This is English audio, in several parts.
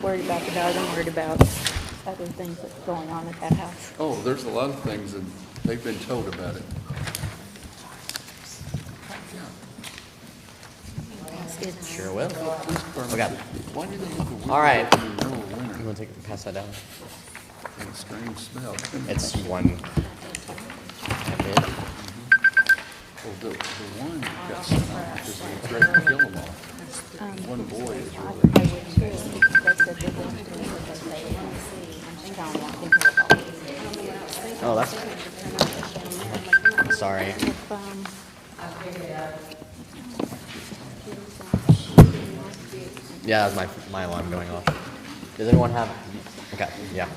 Worried about the dog, I'm worried about other things that's going on at that house. Oh, there's a lot of things, and they've been told about it. Sure will. Okay. Why do they have the window All right. open in the middle of You winter? want to pass that down? And a strange smell. It's one. Well, the one got stung because they threatened to kill them all. One boy is I really. would too, because they said they're going to, because they want to see, I'm kind of thinking about it. Oh, that's sorry. If, Yeah, that was my alarm going off. Does anyone have? Okay. Yeah.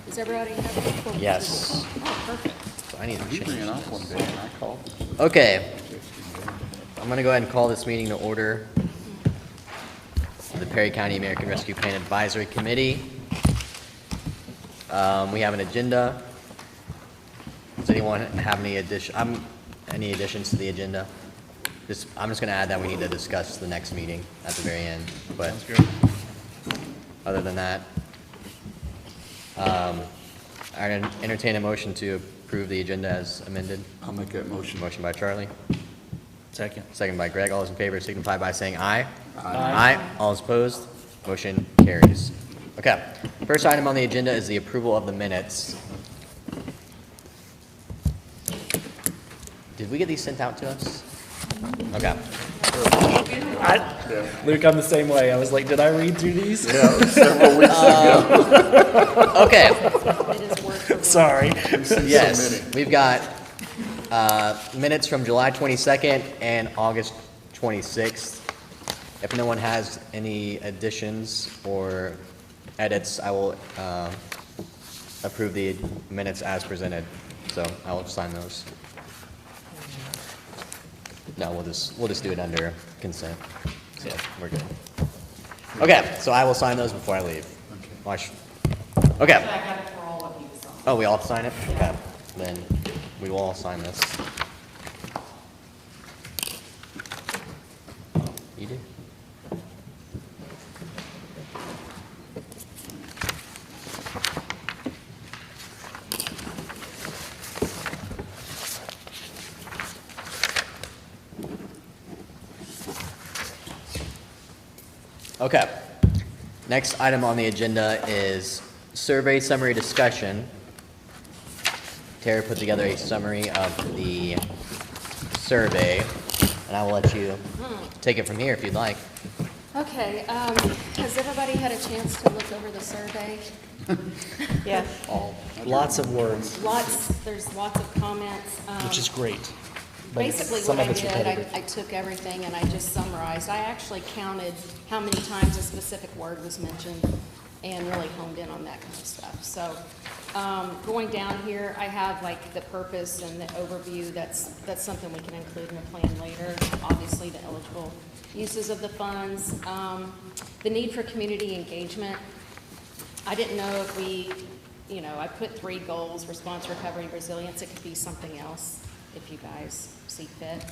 Does everybody have a Yes. Oh, perfect. So I need to He ran change. off one day, and I called. Okay. I'm gonna go ahead and call this meeting to order. The Perry County American Rescue Plan Advisory Committee. We have an agenda. Does anyone have any additions to the agenda? I'm just gonna add that we need to discuss the next meeting at the very end, but other than that, I entertain a motion to approve the agenda as amended. I'll make that motion. Motion by Charlie, Second. second by Greg. All those in favor signify by saying aye. Aye. All those opposed, motion carries. Okay, first item on the agenda is the approval of the minutes. Did we get these sent out to us? Okay. Luke, I'm the same way. I was like, did I read through these? Yeah, several weeks ago. Okay, It is worth Sorry. yes, we've got minutes from July 22nd and August 26th. If no one has any additions or edits, I will approve the minutes as presented. So I will sign those. No, we'll just do it under consent. So we're good. Okay, so I will sign those before I leave. Okay. Oh, we all sign it? Okay, then we will all sign this. You do? Okay. Next item on the agenda is survey summary discussion. Tara put together a summary of the survey, and I will let you take it from here if you'd like. Okay, has everybody had a chance to look over the survey? Yes. Lots of words, There's lots of comments. which is great. But Basically some what of I it's did, repetitive. I took everything and I just summarized. I actually counted how many times a specific word was mentioned and really honed in on that kind of stuff. So, going down here, I have like the purpose and the overview. That's something we can include in the plan later. Obviously, the eligible uses of the funds. The need for community engagement. I didn't know if I put 3 goals: response, recovery, resilience. It could be something else if you guys see fit.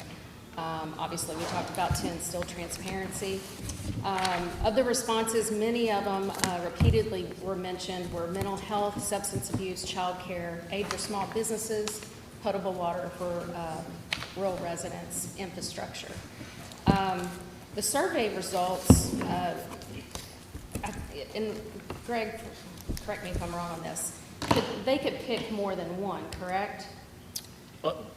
Obviously, we talked about to instill transparency. Of the responses, many of them repeatedly were mentioned were mental health, substance abuse, child care, aid for small businesses, potable water for rural residents, infrastructure. The survey results, and Greg, correct me if I'm wrong on this, they could pick more than one, correct?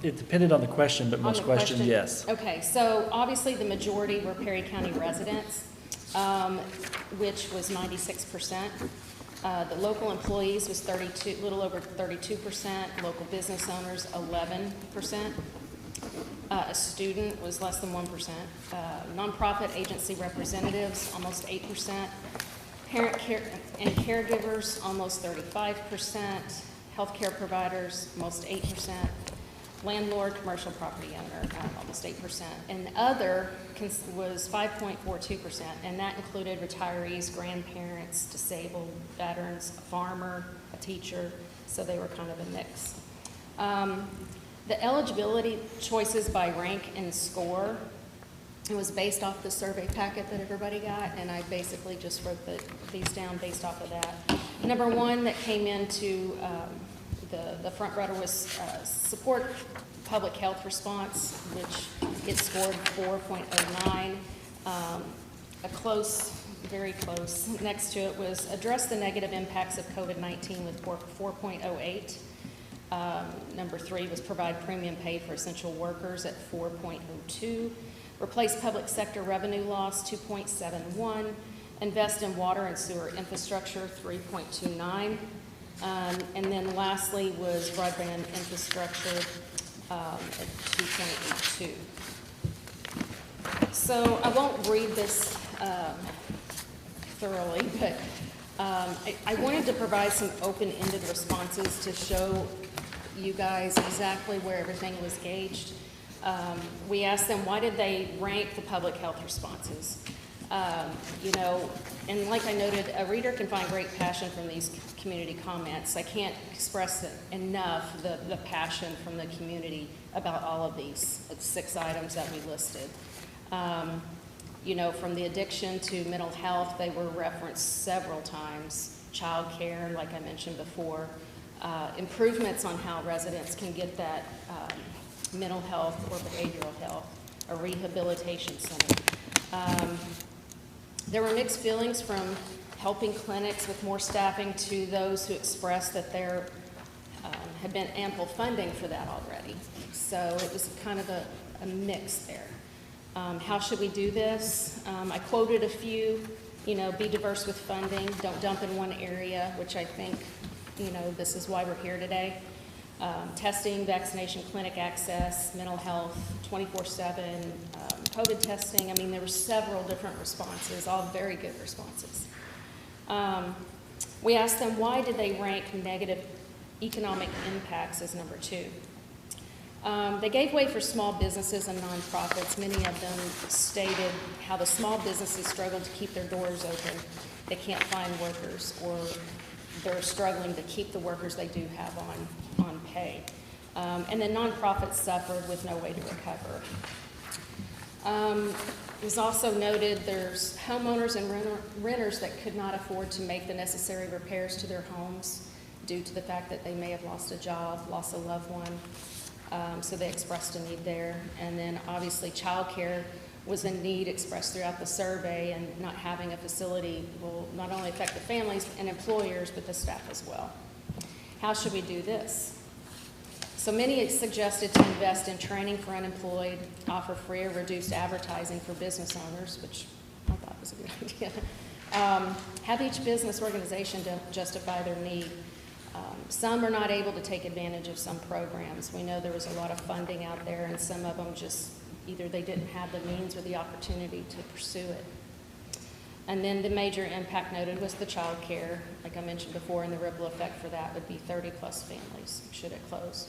It depended on the question, but On most the questions, question? yes. Okay, so obviously the majority were Perry County residents, which was 96%. The local employees was little over 32%, local business owners 11%. A student was less than 1%. Nonprofit agency representatives, almost 8%. Parent care and caregivers, almost 35%. Healthcare providers, almost 8%. Landlord, commercial property owner, almost 8%. And other was 5.42%, and that included retirees, grandparents, disabled, veterans, a farmer, a teacher, so they were kind of a mix. The eligibility choices by rank and score It was based off the survey packet that everybody got, and I basically just wrote these down based off of that. Number one that came into the front runner was support public health response, which it scored 4.09. A close, very close. Next to it was address the negative impacts of COVID-19 with 4.08. Number three was provide premium pay for essential workers at 4.02. Replace public sector revenue loss, 2.71. Invest in water and sewer infrastructure, 3.29. And then lastly was broadband infrastructure at 2.82. So I won't read this thoroughly, but I wanted to provide some open-ended responses to show you guys exactly where everything was gauged. We asked them, why did they rank the public health responses? You know, and like I noted, a reader can find great passion from these community comments. I can't express it enough, the passion from the community about all of these 6 items that we listed. You know, from the addiction to mental health, they were referenced several times. Child care, like I mentioned before. Improvements on how residents can get that mental health or behavioral health, a rehabilitation center. There were mixed feelings from helping clinics with more staffing to those who expressed that there had been ample funding for that already. So it was kind of a mix there. How should we do this? I quoted a few, you know, be diverse with funding, don't dump in one area, which I think, you know, this is why we're here today. Testing, vaccination, clinic access, mental health, 24/7, COVID testing. I mean, there were several different responses, all very good responses. We asked them, why did they rank negative economic impacts as number 2? They gave way for small businesses and nonprofits. Many of them stated how the small businesses struggle to keep their doors open. They can't find workers, or they're struggling to keep the workers they do have on pay. And then nonprofits suffered with no way to recover. It was also noted there's homeowners and renters that could not afford to make the necessary repairs to their homes due to the fact that they may have lost a job, lost a loved one. So they expressed a need there. And then obviously childcare was a need expressed throughout the survey, and not having a facility will not only affect the families and employers, but the staff as well. How should we do this? So many suggested to invest in training for unemployed, offer free or reduced advertising for business owners, which I thought was a good idea. Have each business organization to justify their need. Some are not able to take advantage of some programs. We know there was a lot of funding out there, and some of them just either they didn't have the means or the opportunity to pursue it. And then the major impact noted was the child care, like I mentioned before, and the ripple effect for that would be 30+ families should it close.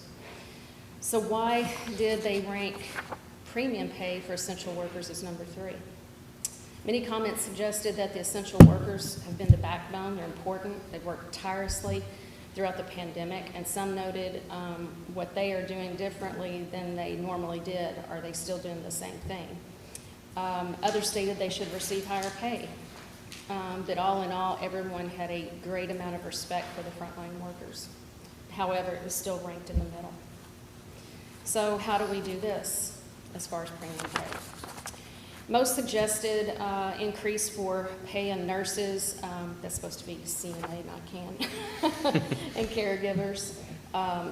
So why did they rank premium pay for essential workers as number 3? Many comments suggested that the essential workers have been the backbone. They're important. They've worked tirelessly throughout the pandemic, and some noted what they are doing differently than they normally did. Are they still doing the same thing? Others stated they should receive higher pay. That all in all, everyone had a great amount of respect for the frontline workers. However, it was still ranked in the middle. So how do we do this as far as premium pay? Most suggested increase for pay on nurses, that's supposed to be CMA, not CAN, and caregivers.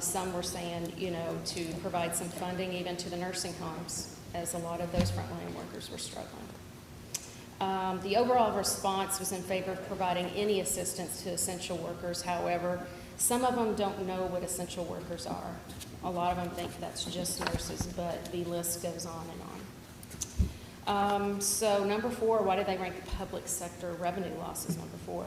Some were saying, you know, to provide some funding even to the nursing homes, as a lot of those frontline workers were struggling. The overall response was in favor of providing any assistance to essential workers. However, some of them don't know what essential workers are. A lot of them think that's just nurses, but the list goes on and on. So number 4, why did they rank the public sector revenue loss as number 4?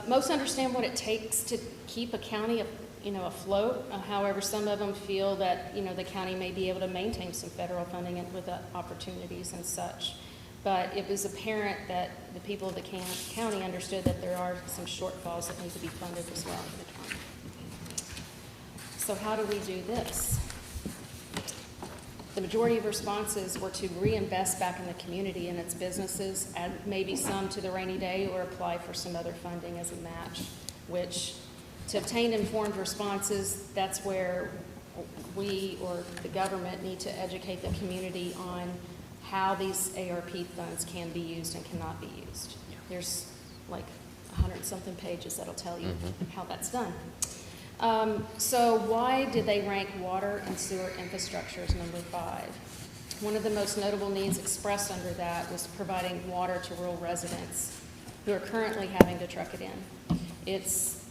Most understand what it takes to keep a county, afloat. However, some of them feel that, the county may be able to maintain some federal funding with opportunities and such. But it was apparent that the people of the county understood that there are some shortfalls that need to be funded as well for the county. So how do we do this? The majority of responses were to reinvest back in the community and its businesses, add maybe some to the rainy day, or apply for some other funding as a match, which, to obtain informed responses, that's where we or the government need to educate the community on how these ARP funds can be used and cannot be used. There's like 100-something pages that'll tell you how that's done. So why did they rank water and sewer infrastructure as number 5? One of the most notable needs expressed under that was providing water to rural residents who are currently having to truck it in. It's,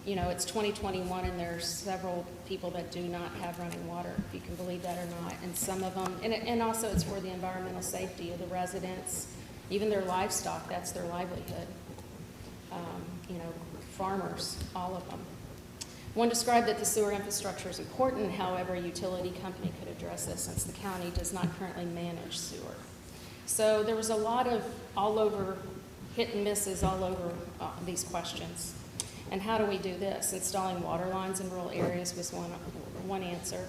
you know, it's 2021 and there's several people that do not have running water, if you can believe that or not. And some of them, and also it's for the environmental safety of the residents, even their livestock, that's their livelihood. You know, farmers, all of them. One described that the sewer infrastructure is important, however, a utility company could address this since the county does not currently manage sewer. So there was a lot of all over hit and misses all over these questions. And how do we do this? Installing water lines in rural areas was one answer.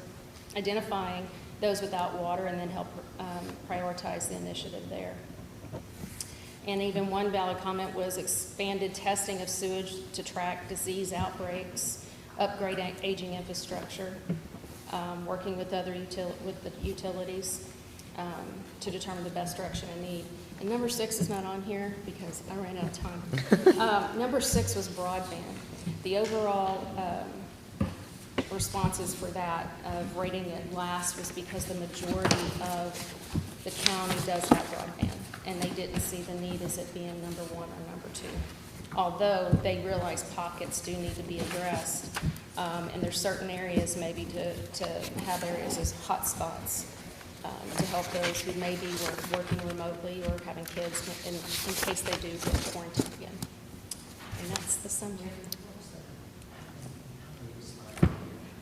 Identifying those without water and then help prioritize the initiative there. And even one valid comment was expanded testing of sewage to track disease outbreaks, upgrade aging infrastructure, working with other utilities to determine the best direction and need. And number 6 is not on here because I ran out of time. Number 6 was broadband. The overall responses for that of rating it last was because the majority of the county does have broadband, and they didn't see the need as it being number 1 or number 2. Although they realize pockets do need to be addressed, and there's certain areas maybe to have areas as hot spots to help those who may be working remotely or having kids in case they do get quarantined again. And that's the summary.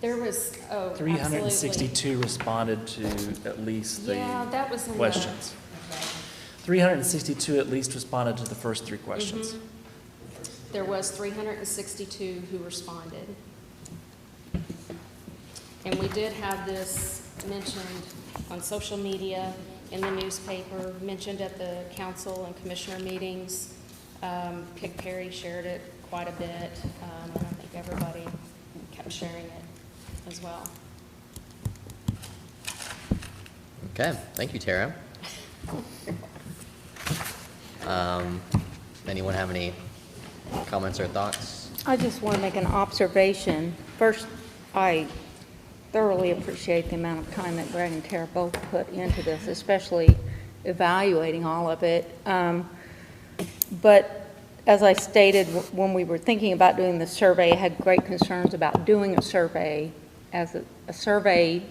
There was, 362 responded to at least the that was in questions. 362 at least responded to the first 3 questions. There was 362 who responded. And we did have this mentioned on social media, in the newspaper, mentioned at the council and commissioner meetings. Pig Perry shared it quite a bit, and I think everybody kept sharing it as well. Okay, thank you, Tara. Anyone have any comments or thoughts? I just want to make an observation. First, I thoroughly appreciate the amount of time that Greg and Tara both put into this, especially evaluating all of it. But as I stated, when we were thinking about doing the survey, I had great concerns about doing a survey, as a survey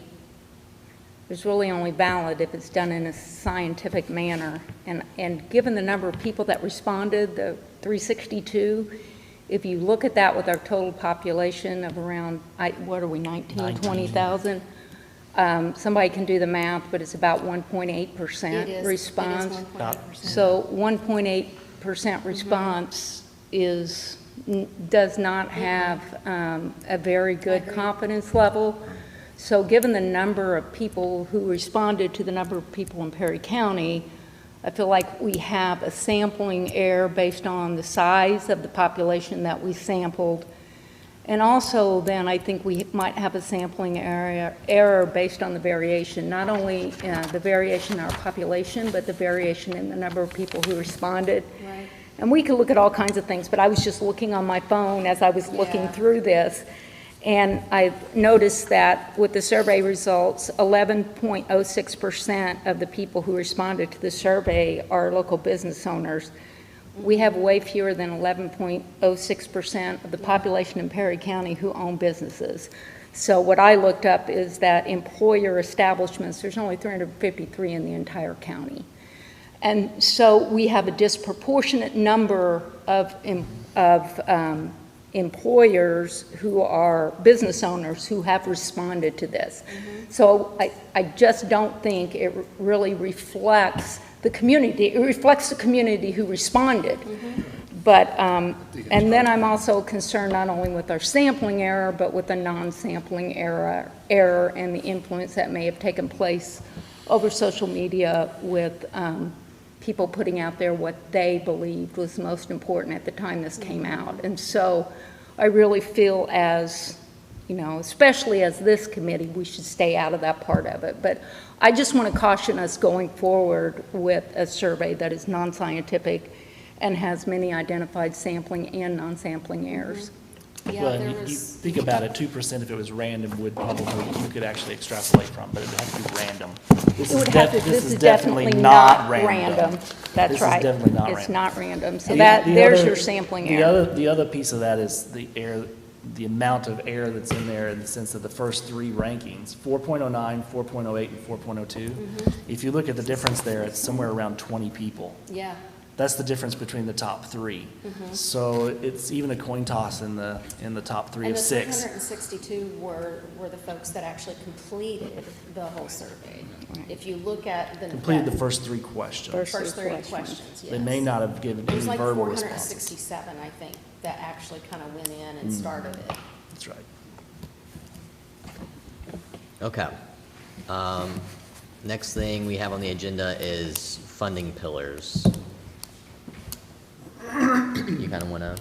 is really only valid if it's done in a scientific manner. And given the number of people that responded, the 362, if you look at that with our total population of around, what are we, 20,000? Somebody can do the math, but it's about 1.8% response. It is 1.8%. So 1.8% response does not have a very good confidence level. So given the number of people who responded to the number of people in Perry County, I feel like we have a sampling error based on the size of the population that we sampled. And also then I think we might have a sampling error based on the variation, not only the variation in our population, but the variation in the number of people who responded. Right. And we could look at all kinds of things, but I was just looking on my phone as I was looking through this. And I noticed that with the survey results, 11.06% of the people who responded to the survey are local business owners. We have way fewer than 11.06% of the population in Perry County who own businesses. So what I looked up is that employer establishments, there's only 353 in the entire county. And so we have a disproportionate number of employers who are business owners who have responded to this. So I just don't think it really reflects the community. It reflects the community who responded, But, and then I'm also concerned not only with our sampling error, but with the non-sampling error and the influence that may have taken place over social media with people putting out there what they believed was most important at the time this came out. And so I really feel as, you know, especially as this committee, we should stay out of that part of it. But I just want to caution us going forward with a survey that is non-scientific and has many identified sampling and non-sampling errors. Yeah, Well, there you was, think about it, 2% if it was random would probably, you could actually extrapolate from, but it would have to be random. It would have to, this is definitely not random. That's This is right. definitely not It's random. not random. So The- that, the there's other- your sampling error. The other piece of that is the error, the amount of error that's in there in the sense of the first three rankings, 4.09, 4.08, and 4.02. If you look at the difference there, it's somewhere around 20 people. yeah, That's the difference between the top three. So it's even a coin toss in the top three and of the six. 362 were the folks that actually completed the whole survey. If you look at the. Completed the first three questions. First three questions. questions, yes. They may not have given It any was like verbal responses. 467, I think, that actually kind of went in and started it. That's right. Okay. Next thing we have on the agenda is funding pillars. You kind of want to,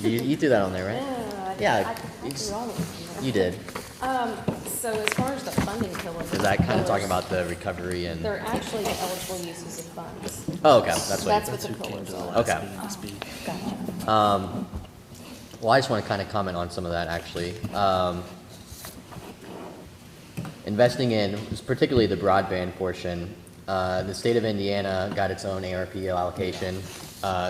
you threw that on there, right? Yeah, I threw all of them. You did. So as far as the funding pillars. Is that kind of talking about the recovery and, They're actually the eligible uses of funds. oh, okay, that's what, That's what the Who came pillars to the are. last Okay. meeting to speak. Gotcha. well, I just want to kind of comment on some of that, actually. Investing in, particularly the broadband portion, the state of Indiana got its own ARPA allocation.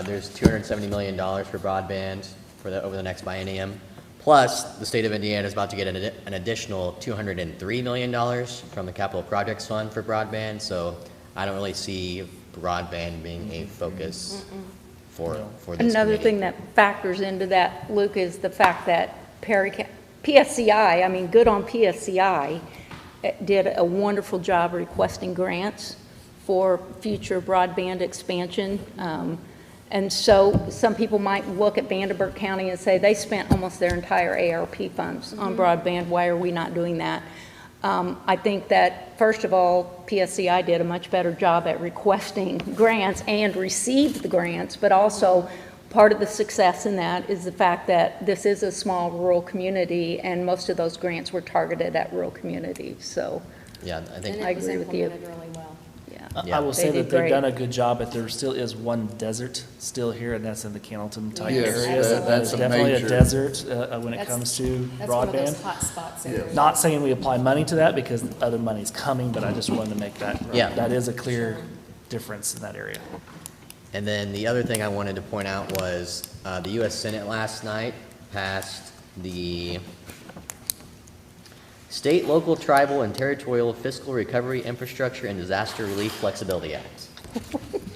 There's $270 million for broadband over the next biennium. Plus, the state of Indiana is about to get an additional $203 million from the Capital Projects Fund for broadband. So I don't really see broadband being a focus for this Another committee. thing that factors into that, Luke, is the fact that PSCI, I mean, good on PSCI, did a wonderful job requesting grants for future broadband expansion. And so some people might look at Vanderbilt County and say, they spent almost their entire ARP funds on broadband, why are we not doing that? I think that, first of all, PSCI did a much better job at requesting grants and received the grants, but also part of the success in that is the fact that this is a small rural community and most of those grants were targeted at rural communities, so, Yeah, I think, And I it was agree with you. implemented really well. yeah. Yeah. I will They say did that they've great. done a good job, but there still is one desert still here, and that's in the Cannleton type Yes, area. absolutely. That's a definitely a major- desert when it That's- comes to That's one of those broadband. hot spots areas. Not saying we apply money to that because other money's coming, but I just wanted to make that, Yeah. that is a clear difference in that area. and then the other thing I wanted to point out was the U.S. Senate last night passed the State, Local, Tribal, and Territorial Fiscal Recovery, Infrastructure, and Disaster Relief Flexibility Act.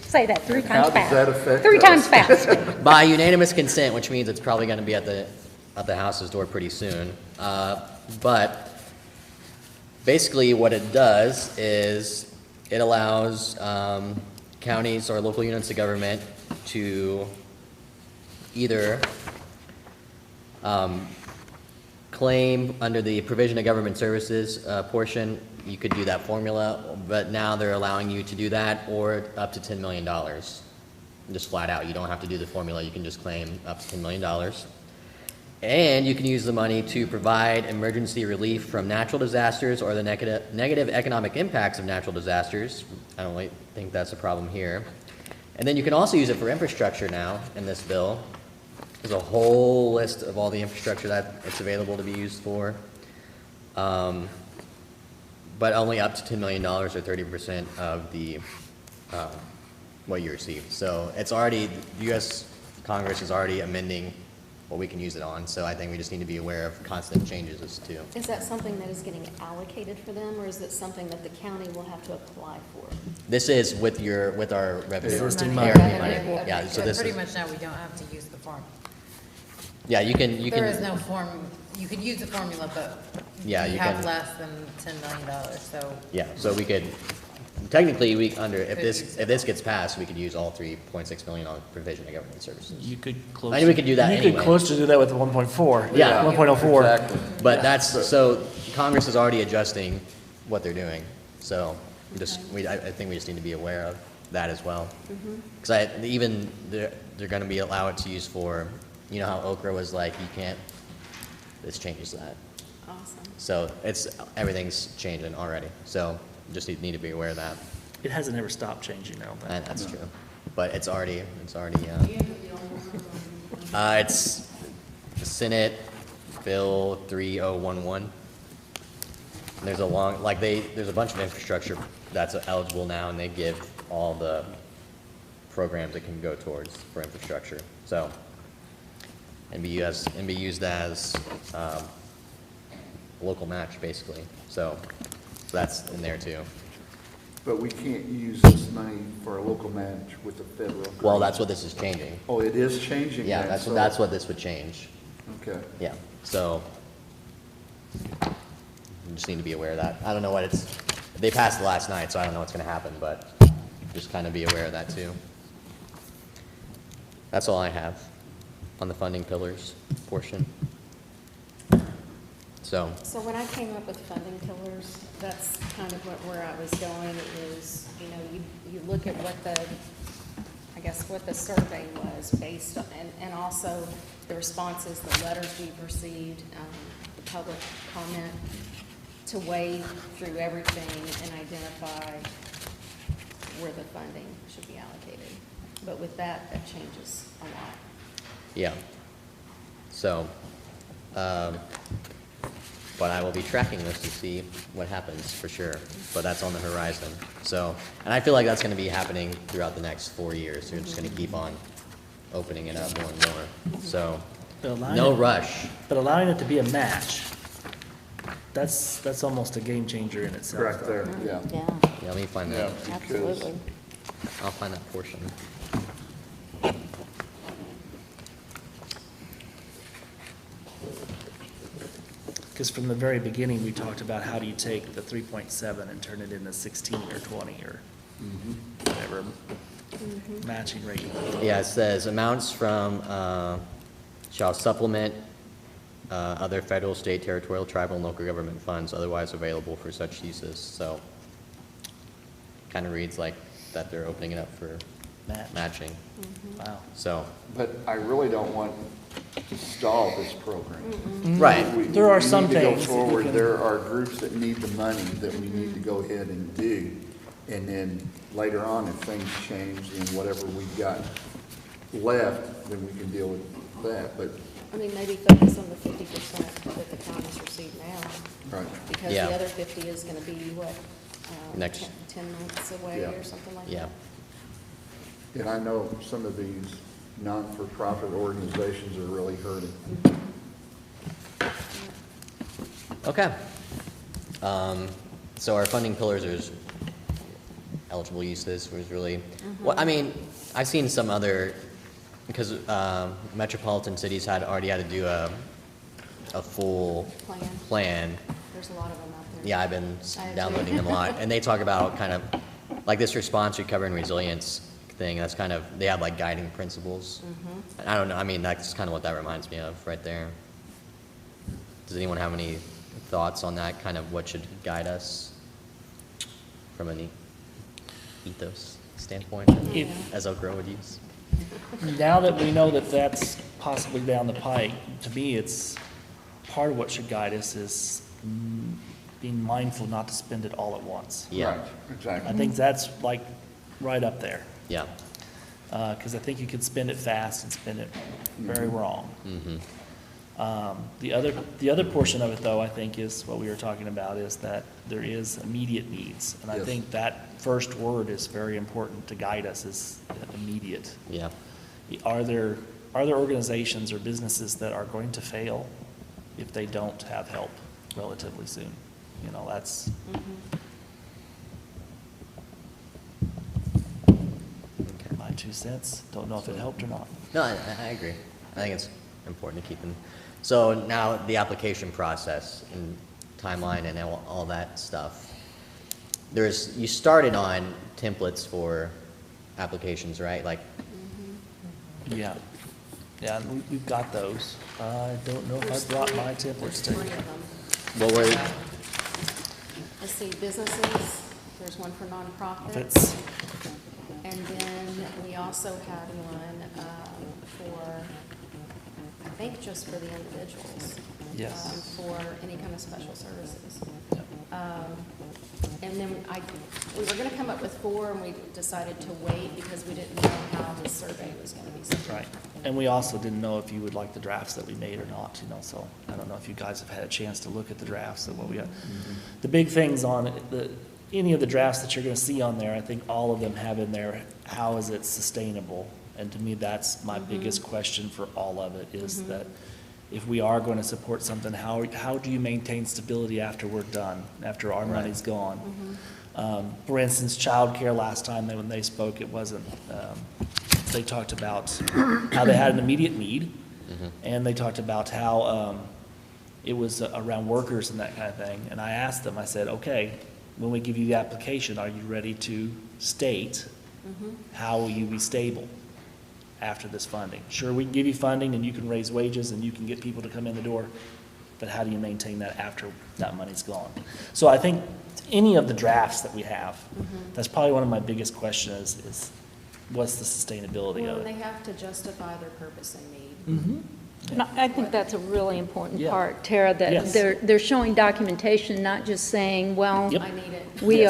Say that 3 How times does fast. that affect 3 us? times fast. By unanimous consent, which means it's probably going to be at the House's door pretty soon. But basically what it does is it allows counties or local units of government to either claim under the provision of government services portion, you could do that formula, but now they're allowing you to do that or up to $10 million. Just flat out, you don't have to do the formula, you can just claim up to $10 million. And you can use the money to provide emergency relief from natural disasters or the negative economic impacts of natural disasters. I don't really think that's a problem here. And then you can also use it for infrastructure now in this bill. There's a whole list of all the infrastructure that it's available to be used for. But only up to $10 million or 30% of the, what you received. So it's already, the U.S. Congress is already amending what we can use it on. So I think we just need to be aware of constant changes as to. Is that something that is getting allocated for them, or is it something that the county will have to apply for? This is with our revenue. Existing ARP money. money. Okay, Yeah, okay, so good. this Pretty is, much now we don't have to use the form. yeah, you can, There is no form, you could use the formula, but Yeah, you you have can- less than $10 million, so. yeah, so we could technically, if this gets passed, we could use all 3.6 million on provision of government services. You could close. I mean, we could do that You anyway. could close to do that with the 1.4. Yeah. 1.04. Exactly. But that's, so Congress is already adjusting what they're doing. So I think we just need to be aware of that as well. Because they're going to be allowed to use for, you know how Okra was like, you can't, this changes that. Awesome. So everything's changing already. So just need to be aware of that. It hasn't ever stopped changing now. but- And that's true. But it's Senate Bill 3011. And there's a bunch of infrastructure that's eligible now, and they give all the programs it can go towards for infrastructure. So, and be used as local match, basically. So that's in there too. But we can't use this money for a local match with the federal. Well, that's what this is changing. Oh, it is changing Yeah, that, so- that's what this would change. Okay. Yeah, so you just need to be aware of that. I don't know they passed it last night, so I don't know what's gonna happen, but just kind of be aware of that too. That's all I have on the funding pillars portion. So, When I came up with funding pillars, that's kind of where I was going is, you look at what the survey was based on, and also the responses, the letters we've received, the public comment, to wade through everything and identify where the funding should be allocated. But with that changes a lot. yeah. So, but I will be tracking this to see what happens for sure, but that's on the horizon. So, and I feel like that's gonna be happening throughout the next 4 years. They're just gonna keep on opening it up more and more. So, But allowing no it- rush. But allowing it to be a match, that's almost a game changer in itself. Correct there, yeah. Yeah, Yeah, let me find Yeah, that. because- absolutely. I'll find that portion. Because from the very beginning, we talked about how do you take the 3.7 and turn it into 16 or 20 or whatever matching rate. Yeah, it says amounts from, shall supplement, other federal, state, territorial, tribal, and local government funds otherwise available for such uses. So, kind of reads like that they're opening it up for Match. matching. Wow. So, But I really don't want to stall this program. right. There are some We need to things that go you forward. can- There are groups that need the money that we need to go ahead and do. And then later on, if things change and whatever we've got left, then we can deal with that. But, Maybe focus on the 50% that the counties receive now, right, because Yeah. the other 50 is gonna be what? Next. 10 months away Yeah. or something like that. Yeah. and I know some of these non-for-profit organizations are really hurting. Okay. So our funding pillars are eligible uses was really, well, I mean, I've seen some other, because metropolitan cities already had to do a full plan. There's a lot of them out there. Yeah, I've been I agree. downloading them a lot, and they talk about kind of, like this response, recovery, and resilience thing, that's kind of, they have like guiding principles. And I don't know, I mean, that's kind of what that reminds me of right there. Does anyone have any thoughts on that, kind of what should guide us from an ethos standpoint, If- as Okra would use? Now that we know that that's possibly down the pike, to me, it's, part of what should guide us is being mindful not to spend it all at once. Yeah, Right, exactly. I think that's like right up there. yeah, Because I think you could spend it fast and spend it very wrong. The other portion of it, though, I think is what we were talking about, is that there is immediate needs. And I Yes. think that first word is very important to guide us, is immediate. yeah, Are there organizations or businesses that are going to fail if they don't have help relatively soon? You know, that's, okay. my 2 cents. Don't know if it helped or not. No, I agree. I think it's important to keep in. So now the application process and timeline and all that stuff. you started on templates for applications, right? Like, Yeah. Yeah, and we've got those. I don't know if I brought my templates to There's you. 3 of them. what were, Let's see, businesses, there's one for If nonprofits. it's, And then we also had one for, I think just for the individuals. Yes. For any kind of special services. Yep. And then we were gonna come up with 4, and we decided to wait because we didn't know how the survey was gonna be. That's right. And we also didn't know if you would like the drafts that we made or not, so I don't know if you guys have had a chance to look at the drafts of what we got. The big things on it, any of the drafts that you're gonna see on there, I think all of them have in there, how is it sustainable? And to me, that's my biggest question for all of it, is that if we are going to support something, how do you maintain stability after we're done, after our money's gone? For instance, childcare, last time when they spoke, it wasn't, they talked about how they had an immediate need, and they talked about how it was around workers and that kind of thing. And I asked them, I said, okay, when we give you the application, are you ready to state how will you be stable after this funding? Sure, we can give you funding and you can raise wages and you can get people to come in the door, but how do you maintain that after that money's gone? So I think any of the drafts that we have, that's probably one of my biggest questions is what's the sustainability Well, of they it? have to justify their purpose and need. And I think that's a really important Yeah. part, Tara, that Yes. they're showing documentation, not just saying, well, Yep. I need it. we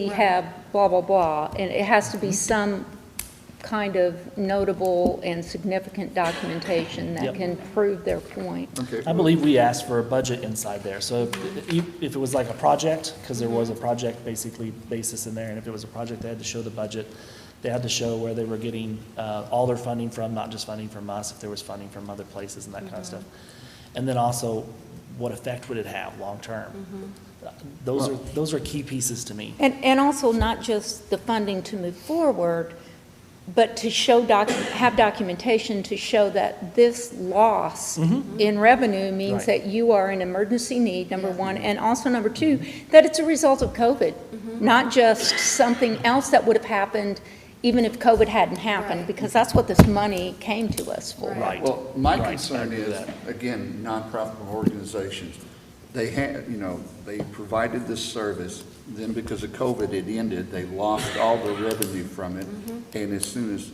Right. have blah, blah, blah. And it has to be some kind of notable and significant documentation that Yep. can prove their point. Okay. I believe we asked for a budget inside there, so if it was like a project, because there was a project basically basis in there, and if it was a project, they had to show the budget. They had to show where they were getting all their funding from, not just funding from us, if there was funding from other places and that kind of stuff. And then also, what effect would it have long-term? Those are key pieces to me. And also not just the funding to move forward, but to show, have documentation to show that this loss in revenue means Right. that you are in emergency need, number Yeah. one, and also number two, that it's a result of COVID, not just something else that would have happened even if COVID hadn't happened, Right. because that's what this money came to us for. Right. Well, my Right, I concern agree with is, that. again, nonprofit organizations, they had, they provided this service, then because of COVID, it ended, they lost all the revenue from it, and as soon as,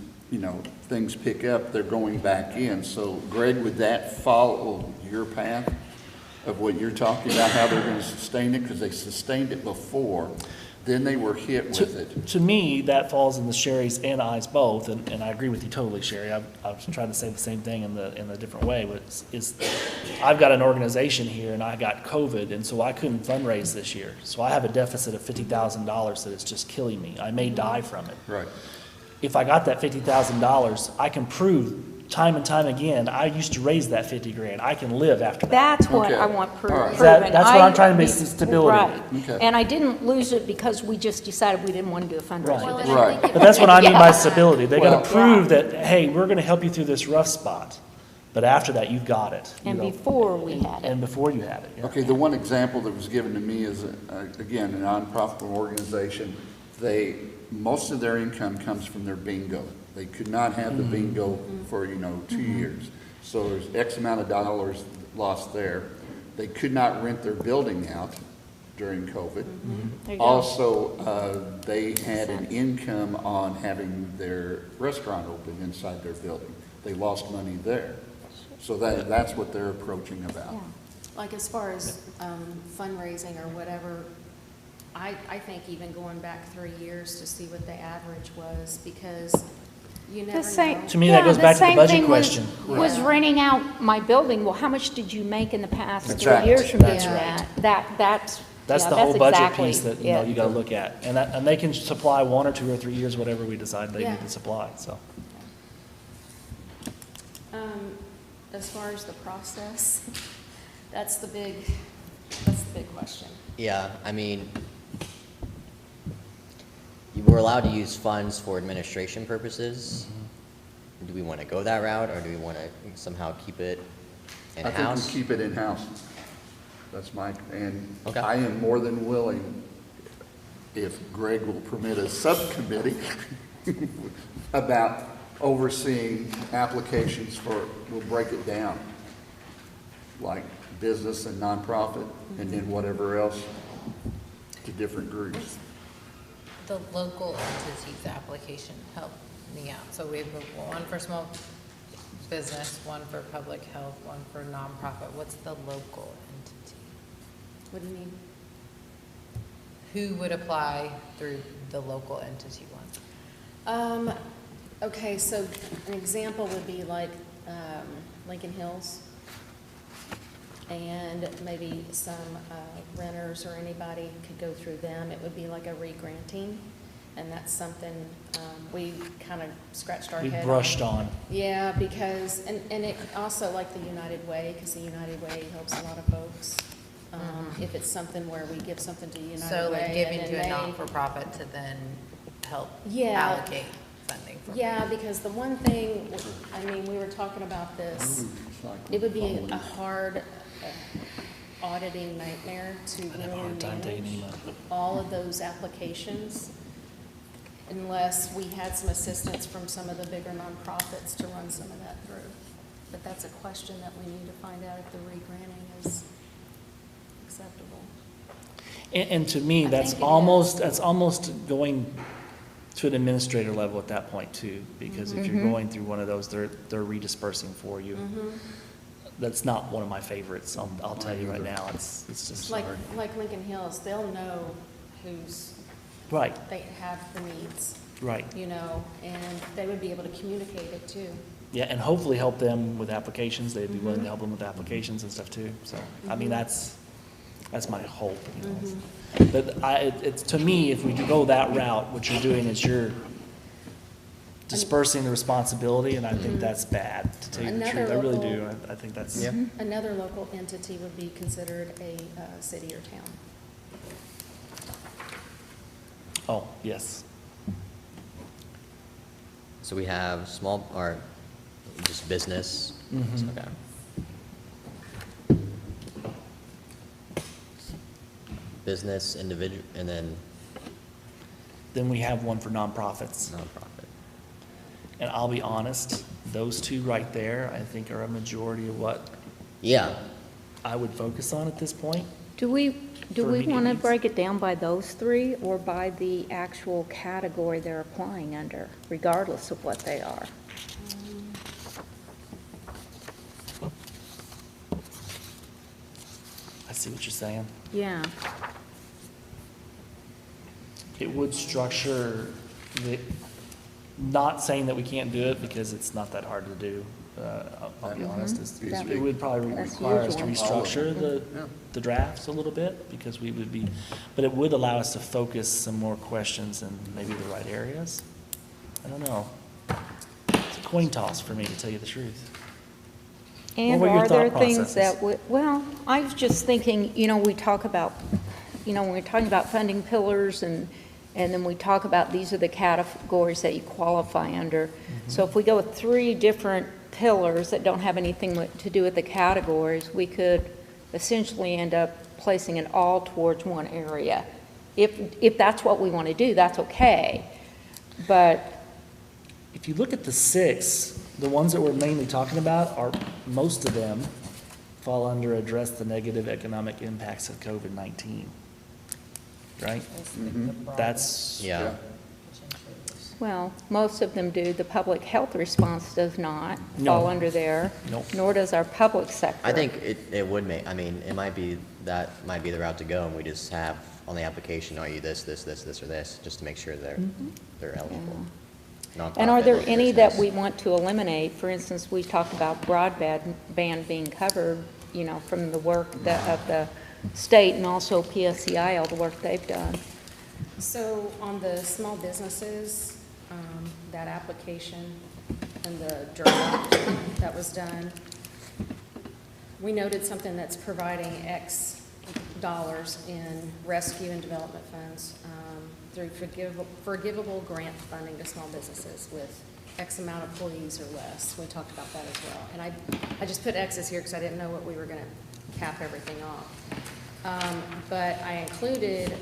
things pick up, they're going back in. So Greg, would that follow your path of what you're talking about, how they're gonna sustain it? Because they sustained it before, then they were hit with it. To me, that falls in the Sherry's and I's both, and I agree with you totally, Sherry. I was trying to say the same thing in a different way, but is I've got an organization here and I got COVID, and so I couldn't fundraise this year. So I have a deficit of $50,000 that is just killing me. I may die from it. Right. If I got that $50,000, I can prove time and time again, I used to raise that 50 grand. I can live after that. That's what Okay. I want All right. proven. That's what I'm trying to make stability. Right. Okay. And I didn't lose it because we just decided we didn't want to do a fundraiser. Well, this and year. I Right. think it But that's what I mean by Yeah. stability. They Well- gotta prove that, hey, we're gonna help you through this rough spot, but after that, you've got it. And before we had it. And before you have it, yeah. Okay, the one example that was given to me is, again, a nonprofit organization. Most of their income comes from their bingo. They could not have the bingo for, 2 years. So there's X amount of dollars lost there. They could not rent their building out during COVID. There you go. Also, they had an income on having their restaurant open inside their building. They lost money there. So that's what they're approaching about. Like as far as fundraising or whatever, I think even going back 3 years to see what the average was, because you never The same. know. To me, that goes back to the budget question. Was renting out my building, well, how much did you make in the past That's 3 right. years from doing That's right. that? That's yeah, the whole budget exactly piece that, it. you gotta look at. And they can supply 1 or 2 or 3 years, whatever we decide they Yeah. need to supply, so. As far as the process, that's the big question. yeah, I mean, you were allowed to use funds for administration purposes. Do we want to go that route, or do we want to somehow keep it I think in-house? we keep it in-house. That's and Okay. I am more than willing, if Greg will permit a subcommittee about overseeing applications for, we'll break it down, like business and nonprofit, and then whatever else to different groups. The local entity's application, help me out. So we have one for small business, one for public health, one for nonprofit. What's the local entity? What do you mean? Who would apply through the local entity one? Okay, so an example would be like Lincoln Hills, and maybe some renters or anybody could go through them. It would be like a re-granting, and that's something we kind of scratched our We head brushed on. Yeah, because, and it also like the United Way, because the United Way helps a lot of folks. If it's something where we give something to United So Way, like and giving then to a they- not-for-profit to then help Yeah. allocate funding for. Yeah, because the one thing, I mean, we were talking about this, it would be a hard auditing nightmare to I'd have a really hard time taking any manage money. all of those applications unless we had some assistance from some of the bigger nonprofits to run some of that through. But that's a question that we need to find out if the re-granting is acceptable. And to me, I that's think it almost going to an administrator level at that point too, because if you're going through one of those, they're redispersing for you. That's not one of my favorites, I'll tell you right now, it's just Like, hard. like Lincoln Hills, they'll know who's, Right, they have the needs, right. you know, and they would be able to communicate it too. Yeah, and hopefully help them with applications, they'd be willing to help them with applications and stuff too, so, I mean, that's my hope, you know. But it's, to me, if we go that route, what you're doing is you're dispersing the responsibility, and I think that's bad, to tell you the Another truth, I really local- do, I think that's. Yeah. Another local entity would be considered a city or town. Oh, yes. So we have small, or just business. Okay. Business, individual, and then Then we have one for nonprofits. nonprofit. And I'll be honest, those two right there, I think are a majority of what Yeah, I would focus on at this point. Do we For want immediate to needs. break it down by those three or by the actual category they're applying under, regardless of what they are? I see what you're saying. Yeah. It would structure the, not saying that we can't do it because it's not that hard to do. I'll be honest, it would probably That's require us to usual. restructure the drafts a little bit because we would be, but it would allow us to focus some more questions in maybe the right areas. I don't know. It's a coin toss for me, to tell you the truth. And were your are there thought things processes? that would, well, I was just thinking, you know, we talk about, you know, when we're talking about funding pillars and then we talk about these are the categories that you qualify under. So if we go with three different pillars that don't have anything to do with the categories, we could essentially end up placing it all towards one area. If that's what we want to do, that's okay. But If you look at the six, the ones that we're mainly talking about are, most of them fall under address the negative economic impacts of COVID-19. Right? That's, yeah. well, most of them do. The public health response does not No. fall under there. Nope. Nor does our public sector. I think it would make, I mean, it might be, that might be the route to go, and we just have on the application, are you this, or this, just to make sure they're eligible. And are there Nonprofit, any that business. we want to eliminate? For instance, we talked about broadband being covered, you know, from the work of the state and also PSCI, all the work they've done. So on the small businesses, that application and the draft that was done, we noted something that's providing X dollars in rescue and development funds through forgivable grant funding to small businesses with X amount of employees or less. We talked about that as well. And I just put X's here because I didn't know what we were going to cap everything off. But I included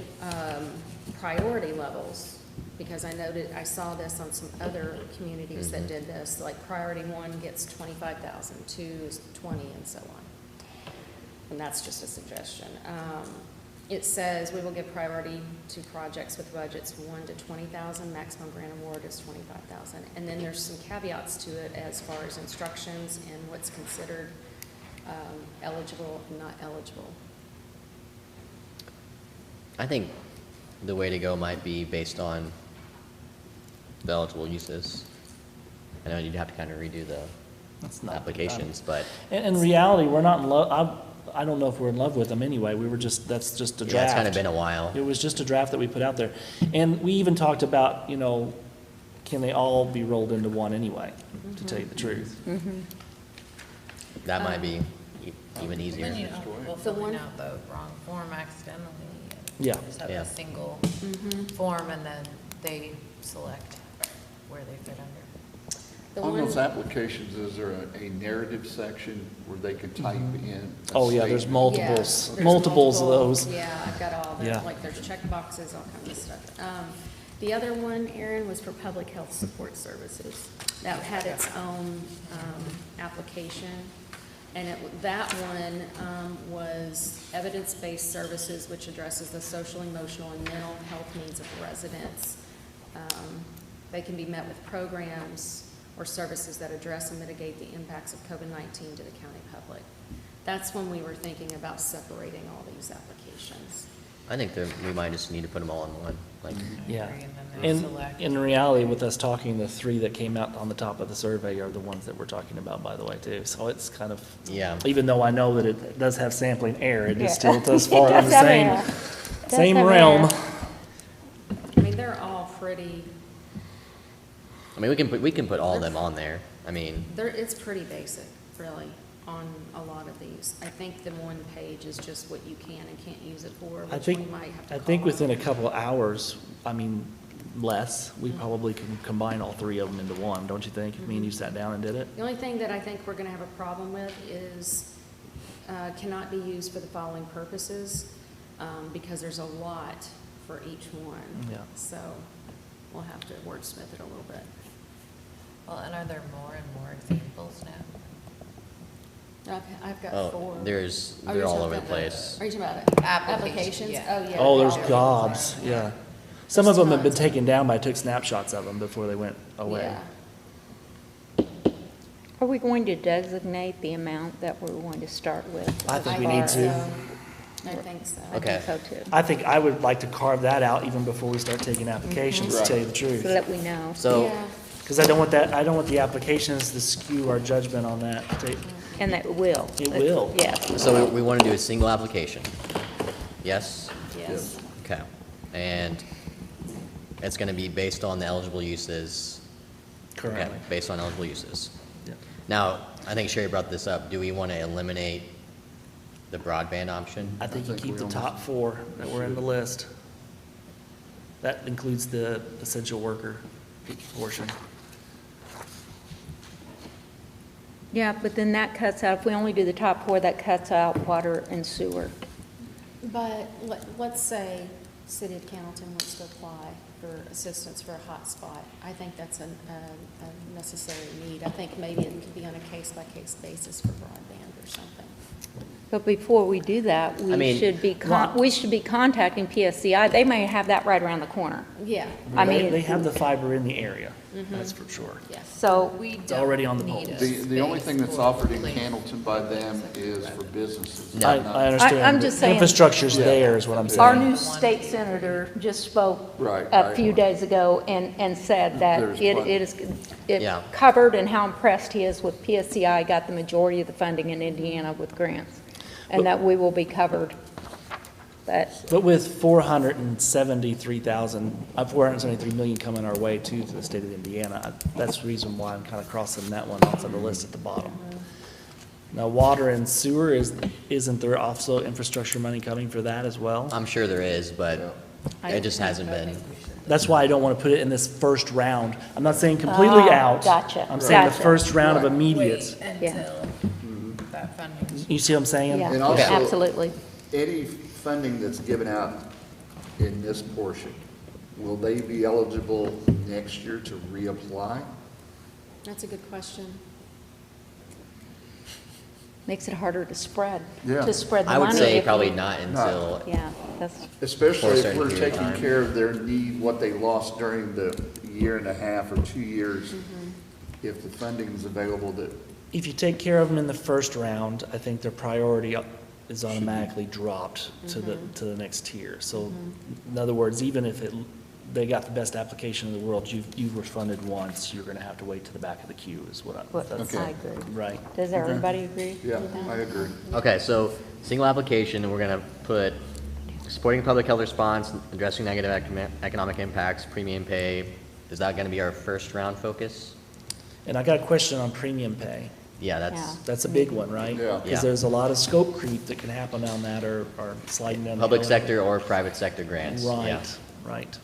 priority levels, because I saw this on some other communities that did this, like priority 1 gets 25,000, 2 is 20, and so on. And that's just a suggestion. It says we will give priority to projects with budgets 1 to 20,000, maximum grant award is 25,000. And then there's some caveats to it as far as instructions and what's considered eligible and not eligible. I think the way to go might be based on the eligible uses. I know you'd have to kind of redo the That's not applications, but In reality, we're not in love, I don't know if we're in love with them anyway. We were just, that's just a yeah, draft. it's kind of been a while. It was just a draft that we put out there. And we even talked about, can they all be rolled into one anyway, to tell you the truth? That might be even easier. Then, we'll The fill one- out the wrong form accidentally. and Yeah. Just have Yeah. a single form, and then they select where they fit under. The On one- those applications, is there a narrative section where they can type in? a Oh, yeah, there's statement? multiples, Yeah, there's multiples of multiple- those. Yeah, I've got all Yeah. that, like there's check boxes, all kinds of stuff. The other one, Aaron, was for public health support services. That had its own application. And that one was evidence-based services, which addresses the social, emotional, and mental health needs of residents. They can be met with programs or services that address and mitigate the impacts of COVID-19 to the county public. That's when we were thinking about separating all these applications. I think we might just need to put them all in one, like, Yeah. And then they And select. in reality, with us talking, the 3 that came out on the top of the survey are the ones that we're talking about, by the way, too. So it's kind of, yeah. even though I know that it does have sampling error, it Yeah. still does It fall in does the have same, error. Does same have realm. error. I mean, they're all pretty, I mean, we can put all of them on there. I mean, it's pretty basic, really, on a lot of these. I think the one page is just what you can and can't use it for, I which we think, might have to I call think out. within a couple of hours, I mean, less, we probably can combine all 3 of them into one, don't you think? If me and you sat down and did it? The only thing that I think we're gonna have a problem with is, cannot be used for the following purposes, because there's a lot for each one. Yeah. So we'll have to wordsmith it a little bit. Well, and are there more and more examples now? I've got oh, 4. they're Oh, all you're talking over the about place. Are you talking about Applications, applications? yeah. Oh, yeah. Oh, they there's all are. gobs, yeah. Some of There's them have been tons. taken down, but I took snapshots of them before they went away. Yeah. Are we going to designate the amount that we're going to start with? I think we as need far to. as- I think so. I Okay. think so too, I think I would like to carve that out even before we start taking applications, to tell you the truth. so that we know. So, Yeah. Because I don't want that, I don't want the applications to skew our judgment on that. And that will. It will. Yes. so we want to do a single application. Yes? Yes. Okay. And it's going to be based on the eligible uses. Currently. Okay, based on eligible uses. Yeah. Now, I think Sherry brought this up. Do we want to eliminate the broadband option? I think you think keep we the almost top 4 that were in the list. That includes the essential worker portion. Yeah, but then that cuts out, if we only do the top 4, that cuts out water and sewer. But let's say City of Cannleton wants to apply for assistance for a hotspot. I think that's a necessary need. I think maybe it could be on a case-by-case basis for broadband or something. But before we do that, I mean, we should be contacting PSCI. They may have that right around the corner. Yeah, I They mean, have the fiber in the area, that's for sure. yes. so, We It's already on the don't need polls. a The only thing that's space offered in for- Cannleton by them is for businesses. No. I not- understand. I'm just saying- Infrastructure's there is what I'm our saying. new state senator just spoke Right, a few days ago and said that There's it plenty. is, it Yeah. covered, and how impressed he is with PSCI, got the majority of the funding in Indiana with grants, and that we will be covered. But, But with 473 million coming our way too to the state of Indiana, that's the reason why I'm kind of crossing that one off of the list at the bottom. Now, water and sewer, isn't there also infrastructure money coming for that as well? I'm sure there is, but it just hasn't been. That's why I don't want to put it in this first round. I'm not saying completely Oh, out. gotcha, I'm saying the gotcha. first round of Right. immediate. Wait Yeah. until that funding. You see what I'm saying? yeah, And also- absolutely. Any funding that's given out in this portion, will they be eligible next year to reapply? That's a good question. Makes it harder to spread Yeah. the money. I would say if probably you- not until, Yeah, that's, Especially For a if certain we're period of taking time. care of their need, what they lost during the year and a half or 2 years. If the funding is available that, If you take care of them in the first round, I think their priority is automatically dropped to the next tier. So, in other words, even if they got the best application in the world, you were funded once, you're gonna have to wait to the back of the queue is what what that's, I agree. right. Does everybody agree yeah, with that? I agree. okay, so single application, we're gonna put supporting public health response, addressing negative economic impacts, premium pay. Is that gonna be our first round focus? And I got a question on premium pay. Yeah, Yeah. that's That's a big one, right? Yeah. Yeah. Because there's a lot of scope creep that can happen on that or sliding down. the public hill. sector or private sector grants. Yeah. Right, right.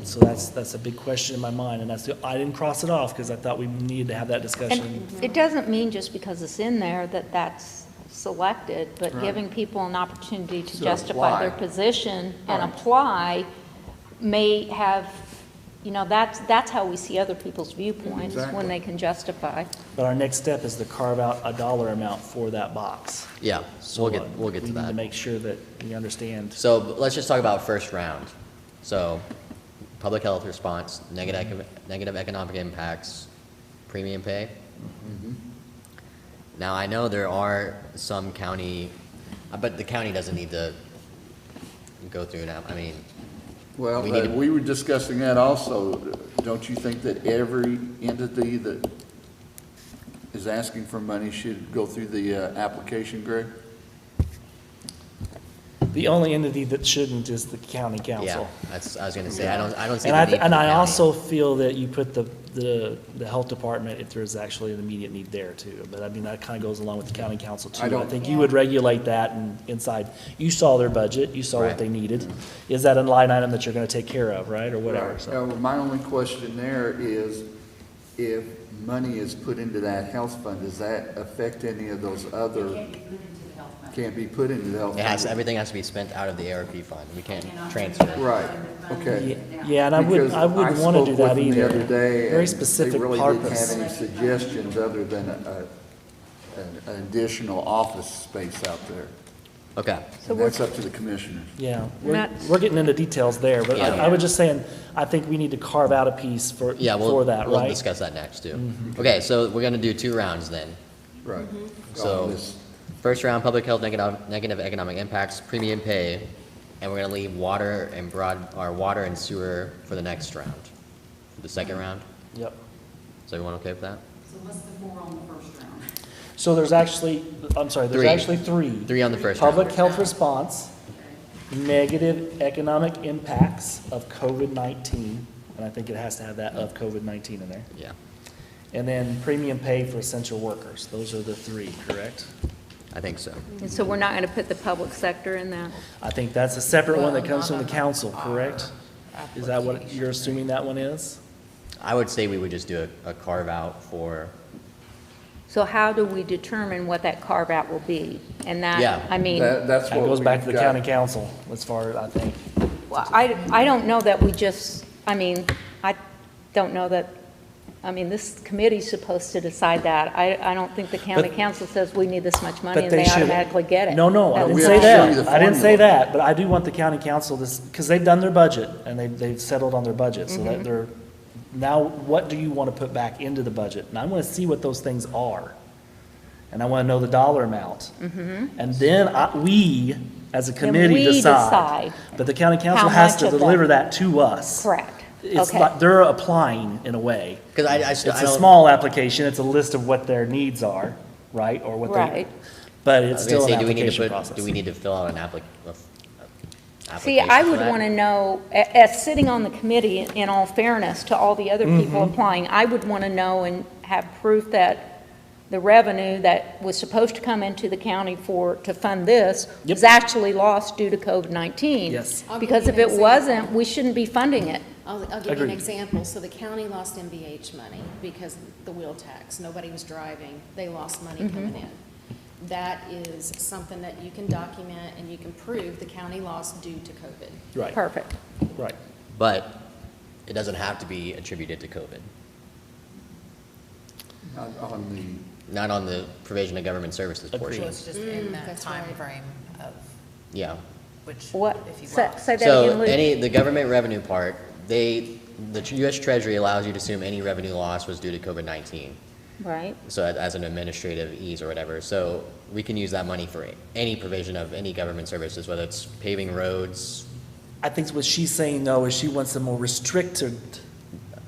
So that's a big question in my mind, and I didn't cross it off because I thought we needed to have that discussion. And it doesn't mean just because it's in there that that's selected, but Right. giving people an opportunity to To justify their apply. position and Right. apply may have, that's how we see other people's viewpoints, Exactly. when they can justify. But our next step is to carve out a dollar amount for that box. Yeah, So, we'll get we to need to that. make sure that we understand. So but let's just talk about first round. So, public health response, negative economic impacts, premium pay. Now, I know there are some county, but the county doesn't need to go through now. I mean, Well, We need to- we were discussing that also. Don't you think that every entity that is asking for money should go through the application, Greg? The only entity that shouldn't is the county yeah, council. I was gonna say, I don't see And the need for and the I county. also feel that you put the health department if there's actually an immediate need there too. But I mean, that kind of goes along with the county council too. I don't- think you would regulate that and inside, you saw their budget, you saw Right. what they needed. Is that a line item that you're going to take care of, right, or whatever? Right. So, My only question there is, if money is put into that health fund, does that affect any of those other? Can't be put into the health fund? Everything has to be spent out of the ARP fund. We can't transfer. Right, okay. yeah, and I Because wouldn't want to do that I spoke with them either. the other day, Very and specific they really didn't purpose. have any suggestions other than an additional office space out there. Okay, So And we're- that's up to the commissioners. Yeah, Not- we're getting into details there, but Yeah. I was just saying, I think we need to carve out a piece for yeah, for that, we'll right? discuss that next too. Okay, so we're gonna do 2 rounds then. Right. So- On this- First round, public health negative economic impacts, premium pay, and we're gonna leave water and sewer for the next round. For the second round, Yep. is everyone okay with that? So what's the 4 on the first round? So there's actually, I'm sorry, there's 3. actually 3. 3 on the first round. Public health response, negative economic impacts of COVID-19, and I think it has to have that of COVID-19 in there. Yeah, And then premium pay for essential workers. Those are the 3, correct? I think so. And so we're not going to put the public sector in that? I think that's a separate one that Well, comes from not the on council, our correct? Is that what you're assuming that one is? I would say we would just do a carve out for, So how do we determine what that carve-out will be? And that, Yeah. I mean, That's That what goes back to we've the got. county council, as far as I think. well, I don't know that we just, I don't know that, this committee's supposed to decide that. I don't think the county But- council says we need this much money But and they they should. automatically get it. No, I That's- didn't we say have to show you that. the I didn't say formula. that, but I do want the county council to, because they've done their budget and they've settled on their budget, so Mm-hmm. that they're, now what do you want to put back into the budget? And I want to see what those things are. And I want to know the dollar amount. And then we, as a committee, we decide But the county council how has much to of that. deliver that to us. Correct. It's Okay. like, they're applying in a way. because I It's a don't. small application, it's a list of what their needs are, right? Or what they, Right. but I it's was still gonna an say, application process. do we need to fill out an See, application I for would that? want to know, as sitting on the committee, in all fairness to all the other people Mm-hmm. applying, I would want to know and have proof that the revenue that was supposed to come into the county to fund this Yep. was actually lost due to COVID-19. Yes. I'll give Because you if an it example. wasn't, we shouldn't be funding it. I'll give you an Agreed. example. So the county lost MVH money because the wheel tax. Nobody was driving. They lost money coming in. that is something that you can document and you can prove the county lost due to COVID. Right, Perfect. right. But it doesn't have to be attributed to COVID, Not on not on the provision of government services Agreed. portion. So it's just in that That's time right. frame of Yeah. which, What, if you say lost. say that So again, Lou? the government revenue part, the US Treasury allows you to assume any revenue loss was due to COVID-19. Right, So as an administrative ease or whatever. So we can use that money for any provision of any government services, whether it's paving roads. I think what she's saying, though, is she wants a more restricted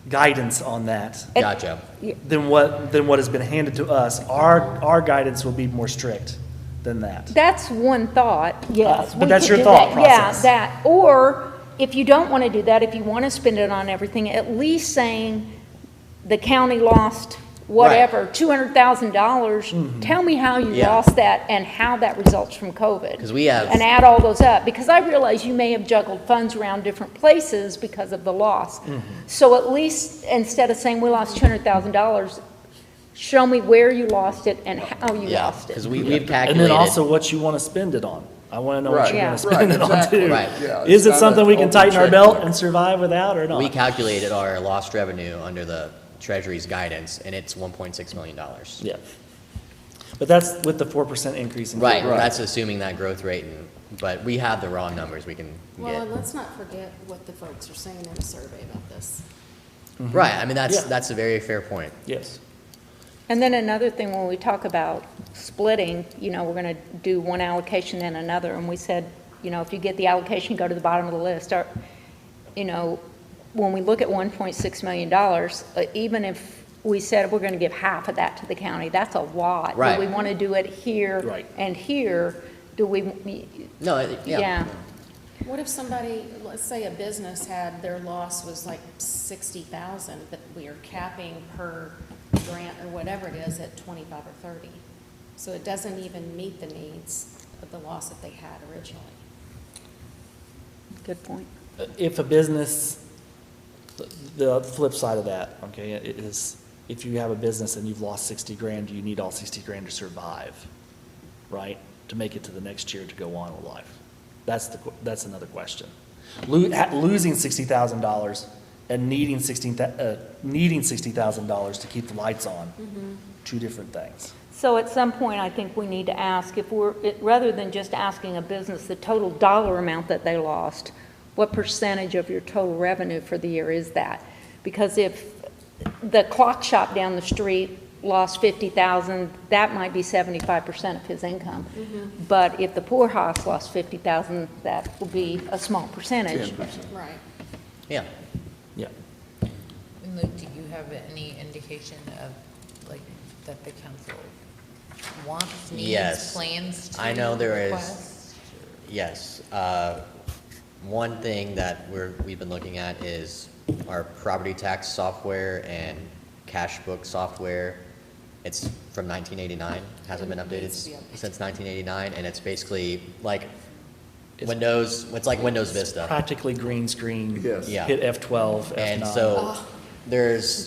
guidance on that Gotcha. than what has been handed to us. Our guidance will be more strict than that. that's one thought, yes. But we that's could your do thought that. Yeah, process. that, or if you don't want to do that, if you want to spend it on everything, at least saying the county lost whatever, $200,000, tell me how you Yeah. lost that and how that results from COVID. 'Cause we have- And add all those up, because I realize you may have juggled funds around different places because of the loss. So at least, instead of saying we lost $200,000, show me where you lost it and how you Yeah, lost it. because we've And calculated. then also what you want to spend it on. I want to know what Right, you're Yeah. going to spend it on, exactly. too. Right. Yeah, Is it's it not something an we can open tighten our belt checkbook. and survive without or not? We calculated our lost revenue under the Treasury's guidance, and it's $1.6 million. Yeah. But that's with the 4% increase in. Right, Right. that's assuming that growth rate, but we have the raw numbers we can Well, get. and let's not forget what the folks are saying in the survey about this. Right, I mean, Yeah. that's a very fair point. Yes. And then another thing, when we talk about splitting, we're going to do one allocation and another, and we said, if you get the allocation, go to the bottom of the list. Or, when we look at $1.6 million, even if we said we're going to give half of that to the county, that's a lot. Right. Do we want to do it here Right. and here? Do we, No, yeah. What if somebody, let's say a business had, their loss was like 60,000, but we are capping per grant or whatever it is at 25 or 30? So it doesn't even meet the needs of the loss that they had originally. Good point. If a business, the flip side of that, okay, is if you have a business and you've lost 60 grand, you need all 60 grand to survive, right? To make it to the next year to go on with life. That's another question. Losing $60,000 and needing $60,000 to keep the lights on, two different things. So at some point, I think we need to ask if rather than just asking a business the total dollar amount that they lost, what percentage of your total revenue for the year is that? Because if the clock shop down the street lost $50,000, that might be 75% of his income. But if the poorhouse lost $50,000, that will be a small percentage. 10%. Right. Yeah. Yeah. And Luke, do you have any indication of, like, that the council wants, needs, Yes. plans to I know there is. request? Yes. One thing that we've been looking at is our property tax software and cash book software. It's from 1989, hasn't been updated needs to be updated. since 1989, and it's basically like Windows, it's like Windows Vista. Practically green screen. Yes. Yeah. Hit F12, F9. And so It's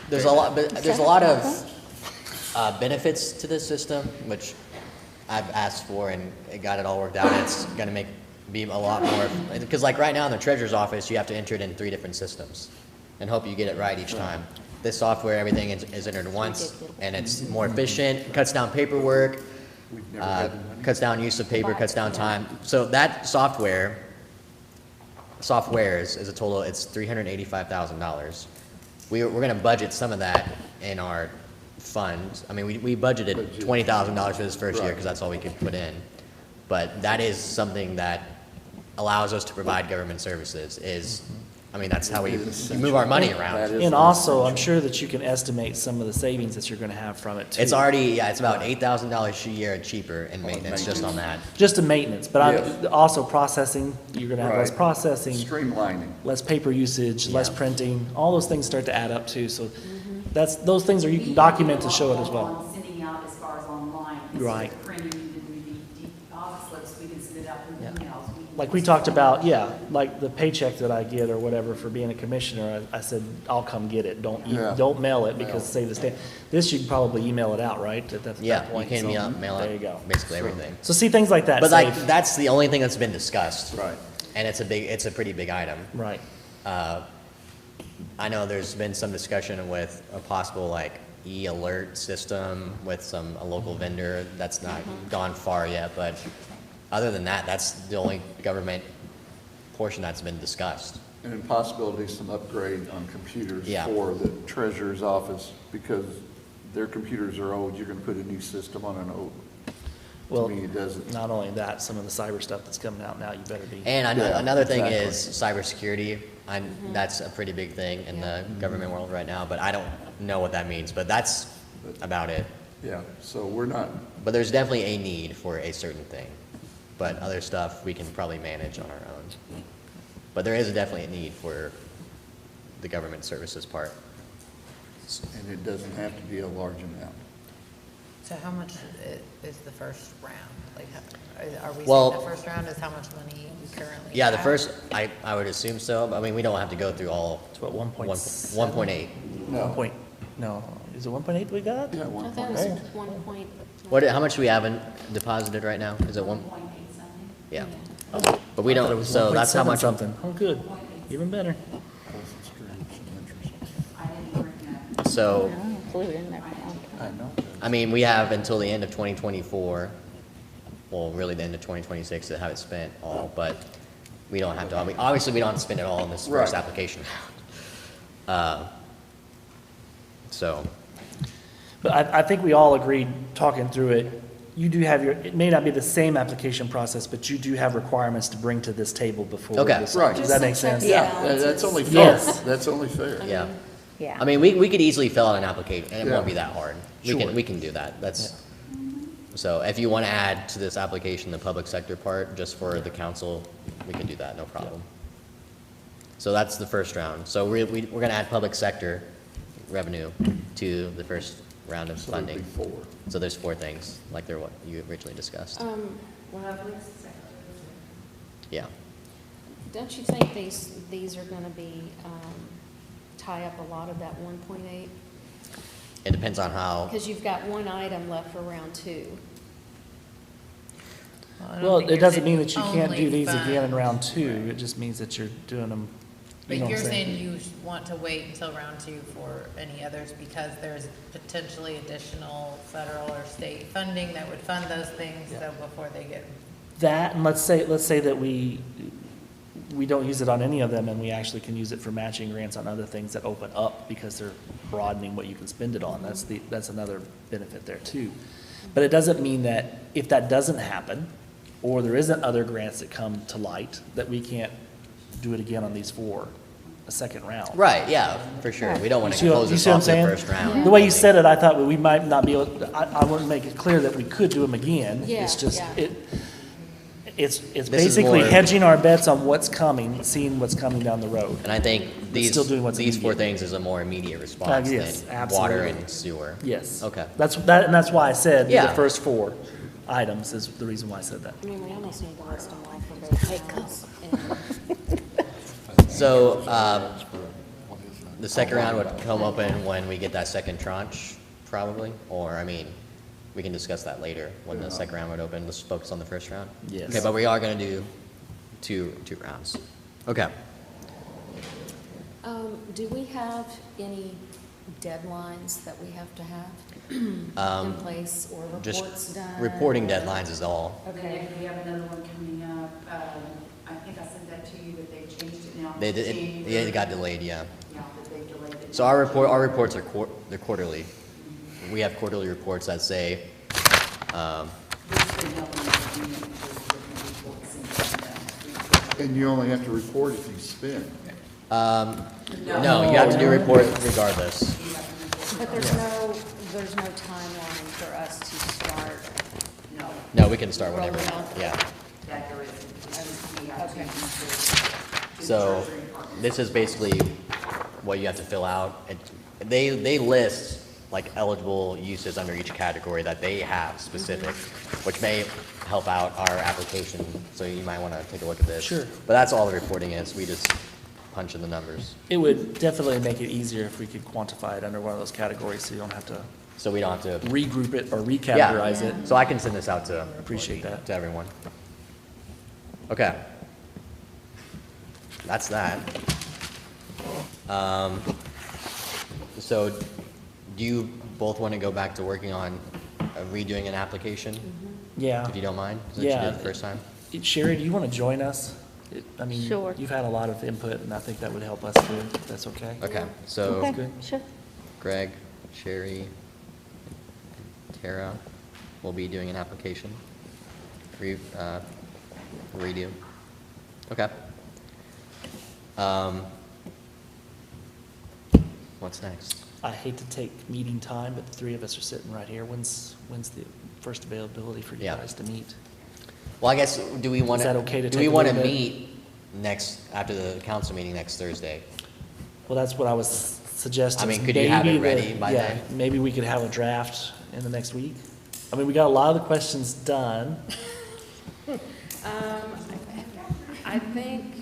there's a lot, but there's a lot of benefits to this system, which I've asked for and it got it all worked out. It's gonna be a lot more, because like right now in the treasurer's office, you have to enter it in 3 different systems and hope you get it right each time. This software, everything is entered once, and it's more efficient, cuts down paperwork, We've never had the money. cuts down use of paper, cuts down time. So that softwares is a total, it's $385,000. We're gonna budget some of that in our fund. I mean, we budgeted $20,000 for this first year, because that's all we could put in. But that is something that allows us to provide government services, that's how we move our money around. That is And also, I'm sure that you can estimate some of the savings that you're going to have from it, too. It's already, it's about $8,000 a year cheaper in maintenance just on that. Just in maintenance, but Yes. also processing, you're going to have less Right. processing, Streamlining. less paper usage, less Yeah. printing, all those things start to add up, too. So those things you can document to show it as well. On sending out as far as online. Right. Instead of printing the office slips, we can send it out through emails. like we talked about, yeah, like the paycheck that I get or whatever for being a commissioner, I said, I'll come get it. Yeah. Don't mail it because save the stamp. This, you can probably email it out, right? At that Yeah, you point. can So, mail There you out go. basically everything. So see, things like that. But like, save. that's the only thing that's been discussed. Right. And it's a pretty big item. Right. I know there's been some discussion with a possible like e-alert system with a local vendor. That's not gone far yet, but other than that, that's the only government portion that's been discussed. And then possibility some upgrade on computers Yeah. for the treasurer's office, because their computers are old, you're gonna put a new system on an old. Well, To me, it doesn't. not only that, some of the cyber stuff that's coming out now, you better be. And I know Yeah, another thing exactly. is cybersecurity. That's a pretty big thing in the government world right now, but I don't know what that means, but that's about it. Yeah, so we're not, But there's definitely a need for a certain thing, but other stuff we can probably manage on our own. But there is definitely a need for the government services part. and it doesn't have to be a large amount. So how much is the first round? Like, are we Well- saying the first round is how much money we currently Yeah, the have? first, I would assume so. I mean, we don't have to go through all. It's what, 1.7? 1.8. No, is it 1.8 we got? Yeah, I one thought it point. was 1 point. How much do we have deposited right now? Is it one? 1.8 something. Yeah. But we I thought it don't, was so that's how 1.7 much. something. Oh, good. Even better. I didn't bring that. So, I'll include it in that one. I know. I mean, we have until the end of 2024, well, really the end of 2026 to have it spent all, but we don't have to, I mean, obviously, we don't have to spend it all in this first Right. application. So, But I think we all agreed, talking through it, you do have it may not be the same application process, but you do have requirements to bring to this table before we Okay. decide. Right. Does Just that make some checks sense? and Yeah, that's only fair. Yes. That's only fair. yeah. Yeah. I mean, we could easily fill out an application, and it won't Yeah. be that hard. Sure. We can do that. So if you want to add to this application the public sector part, just for the council, we can do that, no problem. So that's the first round. So we're going to add public sector revenue to the first round of So there'd be funding. 4. So there's 4 things, like they're what you originally discussed. Yeah. Don't you think these are gonna be, tie up a lot of that 1.8? It depends on how, Because you've got one item left for round 2. I don't Well, think it you're doesn't saying mean that you can't do only these again in fund. round 2. It just means that you're doing them, But you know what you're I'm saying you want to wait until round 2 for any others because there's potentially additional federal or state funding that would fund those things, so before they get, That, and let's say that we don't use it on any of them, and we actually can use it for matching grants on other things that open up because they're broadening what you can spend it on. That's another benefit there too. But it doesn't mean that if that doesn't happen, or there isn't other grants that come to light, that we can't do it again on these 4, a second round. right, yeah, for sure. We don't want You to see what- close you this see what I'm off the saying? first round. The way you said it, I thought, well, we might not be able, I want to make it clear that we could do them again. Yeah, It's just, yeah. it's is basically more- hedging our bets on what's coming, seeing what's coming down the road. And I think still doing what's these 4 immediate. things is a more immediate response yes, than water absolutely. and sewer. Yes. Okay. And that's why I said the Yeah. first 4 items is the reason why I said that. I mean, we almost need to list them all for both rounds. So, the second round would come open when we get that second tranche, probably, or, I mean, we can discuss that later, when the second round would open. Let's focus on the first round. Yes. Okay, but we are gonna do two rounds. Okay. Do we have any deadlines that we have to have in place or Just reports done? reporting deadlines is all. Okay, we have another one coming up. I think I sent that to you, that they changed it now. They to did, January. it got delayed, yeah. Yeah, that they delayed it. So our reports are they're quarterly. We have quarterly reports that say, It's been helping us do different reports and And you only have to report if you spend. no, you have to do a report regardless. But there's no timeline for us to start. No, No, we can start whenever, Rolling out. yeah. that there isn't. We have to Okay. to the So, Treasury Department. this is basically what you have to fill out. They list like eligible uses under each category that they have specific, which may help out our application, so you might want to take a look at this. Sure. But that's all the reporting is, we just punch in the numbers. It would definitely make it easier if we could quantify it under one of those categories, so you don't have to So we don't have to, regroup it or recategorize it. so I can send this out to. Appreciate that. To everyone. Okay. That's that. So do you both want to go back to working on redoing an application, Yeah. if you don't mind? Since you Yeah. did the first time? Sherry, do you want to join us? I mean, Sure. you've had a lot of input, and I think that would help us too, if that's okay. Okay, so Okay, good. sure. Greg, Sherry, Tara will be doing an application. Redo. Okay. What's next? I hate to take meeting time, but the three of us are sitting right here. When's the first availability for you Yeah. guys to meet? Well, I guess, do we want to? Is that okay to Do we take a want to little bit? meet after the council meeting next Thursday? Well, that's what I was suggesting. I mean, could you have it Maybe ready by yeah, then? maybe we could have a draft in the next week. I mean, we got a lot of the questions done. I think,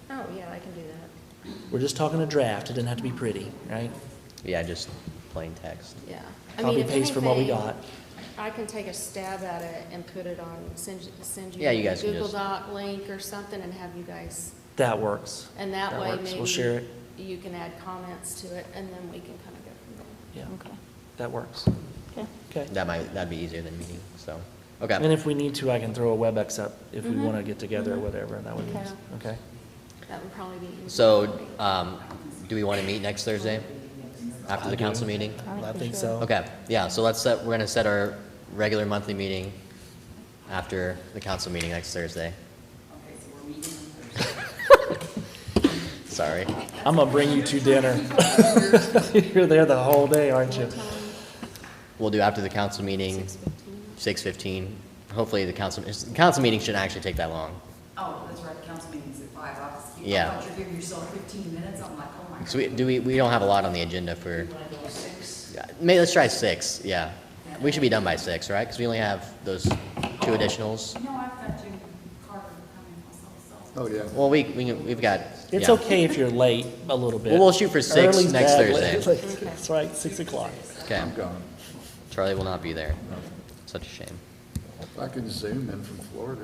oh, yeah, I can do that. We're just talking a draft. It didn't have to be pretty, right? Yeah, just plain text. Yeah. I Copy mean, if paste from what we anything, got. I can take a stab at it and put it on, send you Yeah, you a guys can Google just- Doc link or something and have you guys, That works. and that That way works. We'll maybe share it. you can add comments to it and then we can kind of go from there. Yeah, Okay, that works. okay. Okay. That'd be easier than meeting, so, And okay. if we need to, I can throw a WebEx up if we want to get together or whatever, and that would be, Okay. okay? That would probably be easier. So, for me. do we want to meet next Thursday? After the I do. council meeting? I we think should. so. Okay, yeah, so we're gonna set our regular monthly meeting after the council meeting next Thursday. Okay, so we're meeting on Thursday. Sorry. I'm gonna bring you to dinner. You're there the whole day, aren't you? We'll do after the council meeting, 6:15. 6:15. Hopefully the council meeting shouldn't actually take that long. Oh, that's right, the council meeting's at 5. Yeah. I thought you were giving yourself 15 minutes. I'm like, oh my God. So we don't have a lot on the agenda for, You want to go 6? yeah, maybe let's try 6, yeah. We should be done by 6, right? Because we only have those 2 additionals. No, I've got Jim Carter coming also, so. Oh, yeah. Well, we've got, It's yeah. okay if you're late a little bit. Well, we'll shoot for 6 Early's next bad, Thursday. late- That's right, 6 o'clock. Okay, I'm gone. Charlie will not be there. Such a shame. I could Zoom in from Florida.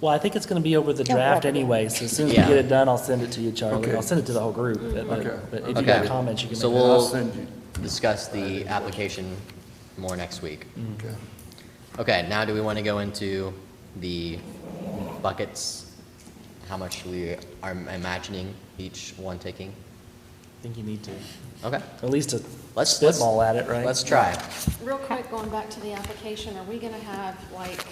Well, I think it's gonna be over the Yeah, draft probably. anyway, so as soon as we Yeah. get it done, I'll send it to you, Charlie. Okay. I'll send it to the whole group, but Okay. if you Okay. got comments, you can So make we'll- that. I'll send you. Discuss the application more next week. Okay. Okay, now do we want to go into the buckets? How much we are imagining each one taking? I think you need to, Okay, at least to let's spitball at it, right? Let's try. Real quick, going back to the application, are we gonna have like,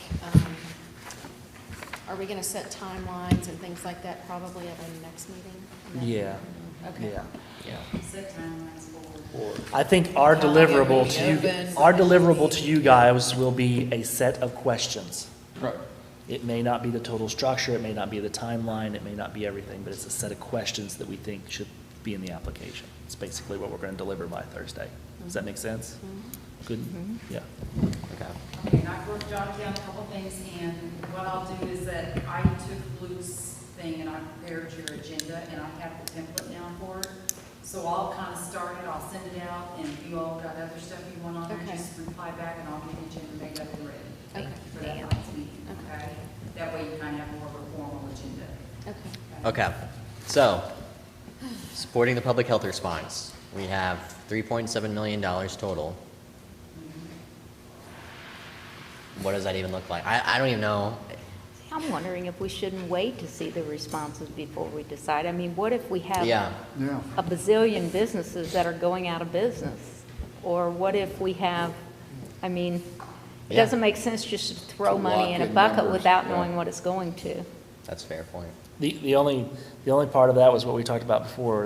are we gonna set timelines and things like that probably at our next meeting? Yeah, Okay. yeah. Set timelines forward. I think our How long are deliverable we to you, open? our deliverable to you guys will be a set of questions. Right. It may not be the total structure, it may not be the timeline, it may not be everything, but it's a set of questions that we think should be in the application. It's basically what we're gonna deliver by Thursday. Does that make sense? Good, yeah. Okay. Okay, and I've wrote jotted down a couple things, and what I'll do is that I took Luke's thing and I prepared your agenda, and I have the template now for it. So I'll kind of start it, I'll send it out, and if you all got other stuff you want on there, Okay. just reply back and I'll get the agenda made up and ready Okay. for that night's meeting, okay? That way you kind of have more of a formal agenda. Okay. Okay, so, supporting the public health response, we have $3.7 million total. What does that even look like? I don't even know. I'm wondering if we shouldn't wait to see the responses before we decide. I mean, what if we have Yeah, Yeah. a bazillion businesses that are going out of business? Or what if we have, I mean, it Yeah. doesn't make sense just to throw To money lock in a in bucket numbers, without yeah. knowing what it's going to. that's a fair point. The only part of that was what we talked about before,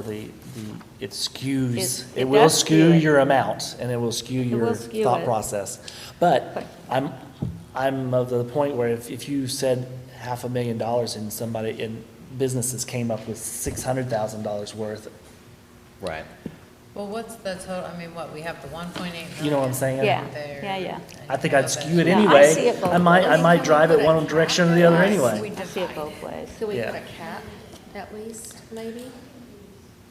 it skews, It it will does skew skew it. your amount, and it will skew will your skew thought it. process. But I'm of the point where if you said $500,000 and somebody, and businesses came up with $600,000 worth, Right. Well, what's the total, I mean, what, we have the 1.8 million. You know what I'm saying? Yeah, there, yeah. I think I'd skew it Yeah, I anyway. see it both I might drive it one direction or the other anyway. I see it both ways. Could we Yeah. put a cap at least, maybe?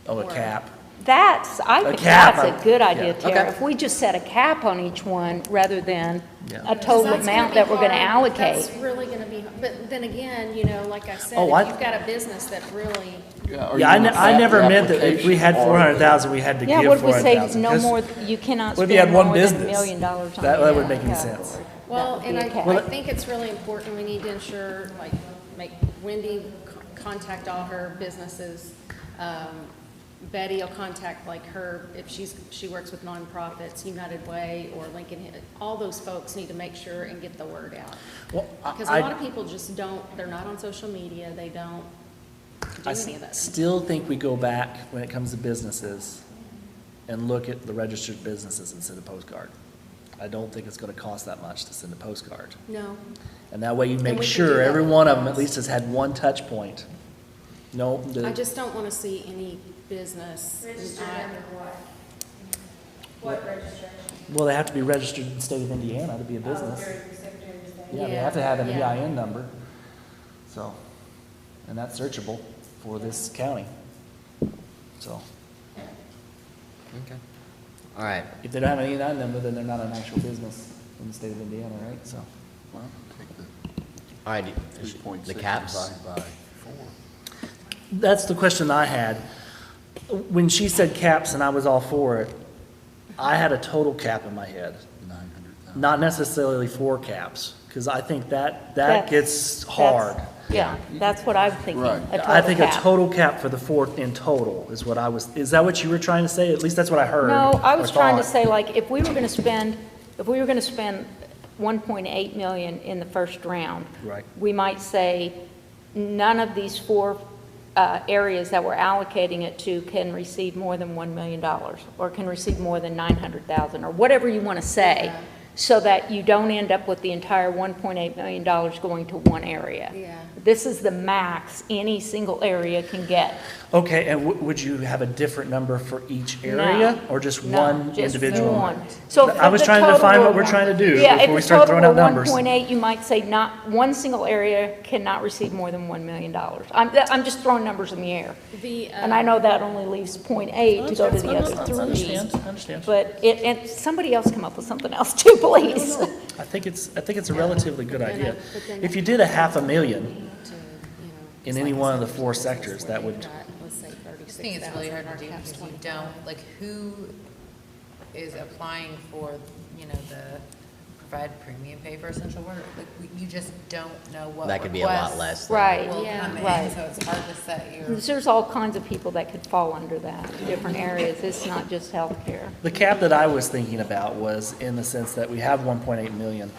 Oh, a cap. I think cap, that's a good idea, yeah. Tara. Okay. If we just set a cap on each one rather than Yeah. a total That's amount gonna that be we're gonna hard. allocate. That's really gonna be, but then again, you know, like I said, Oh, if you've got a business that really, Are Yeah, you gonna I cap never the meant that if we had application or- 400,000, we had to Yeah, give what if we 400,000. say no more, you cannot What if you had spend one more than $1 business? million on That the wouldn't make any category. sense. well, That would and be a cap. I think it's really important, we need to ensure, like, make Wendy contact all her businesses. Betty will contact like her, if she works with nonprofits, United Way or Lincoln, all those folks need to make sure and get the word out. Well, Because a lot of people just don't, they're not on social media, they don't do I any of that. still think we go back when it comes to businesses and look at the registered businesses and send a postcard. I don't think it's gonna cost that much to send a postcard. No, And that way you we make can do sure that every with one of them at cards. least has had one touch point. No, I just don't want to see any business. well, they have to be registered in the state of Indiana to be a business. Yeah, they have to have an Yeah. EIN number. So, and that's searchable for this county. So, Okay. All right. if they don't have an EIN number, then they're not an actual business in the state of Indiana, right? So, Well, take the All right. 2.6 The caps. divided by 4. that's the question I had. When she said caps and I was all for it, I had a total cap in my head, 900,000. not necessarily 4 caps, because I think that That's- gets hard. Yeah, that's what I'm thinking, Right. a total I think a cap. total cap for the 4 in total is what I was, is that what you were trying to say? At least that's what I heard. No, I was or trying to thought. say, like, if we were gonna spend 1.8 million in the first round. Right. We might say, none of these 4 areas that we're allocating it to can receive more than $1 million, or can receive more than 900,000, or whatever you want to say, so that you don't end up with the entire $1.8 million going to one area. Yeah. This is the max any single area can get. Okay, and would you have a different number for each area, No. or just No, one just individual? one. So I was for the trying to total define what of we're trying to do Yeah, before we if the start throwing total out of numbers. 1.8, you might say not, one single area cannot receive more than $1 million. I'm just throwing numbers in the air. And I know that only leaves 0.8 to go to the other I 3. understand. But and somebody else come up with something else too, please. I think it's a relatively good And idea. but then If you that- did a $500,000 to, you know, in just any like I one of said, the 4 businesses sectors, where that they've would, got, let's say, I just think it's really hard to do because you don't, like, who is applying for, you know, the provide premium pay for essential work? Like, you just don't know what That could be a lot requests less. than- Right, will Yeah. come in, right. so it's hard to set your. There's all kinds of people that could fall under that, different areas. It's not just healthcare. the cap that I was thinking about was in the sense that we have 1.8 million.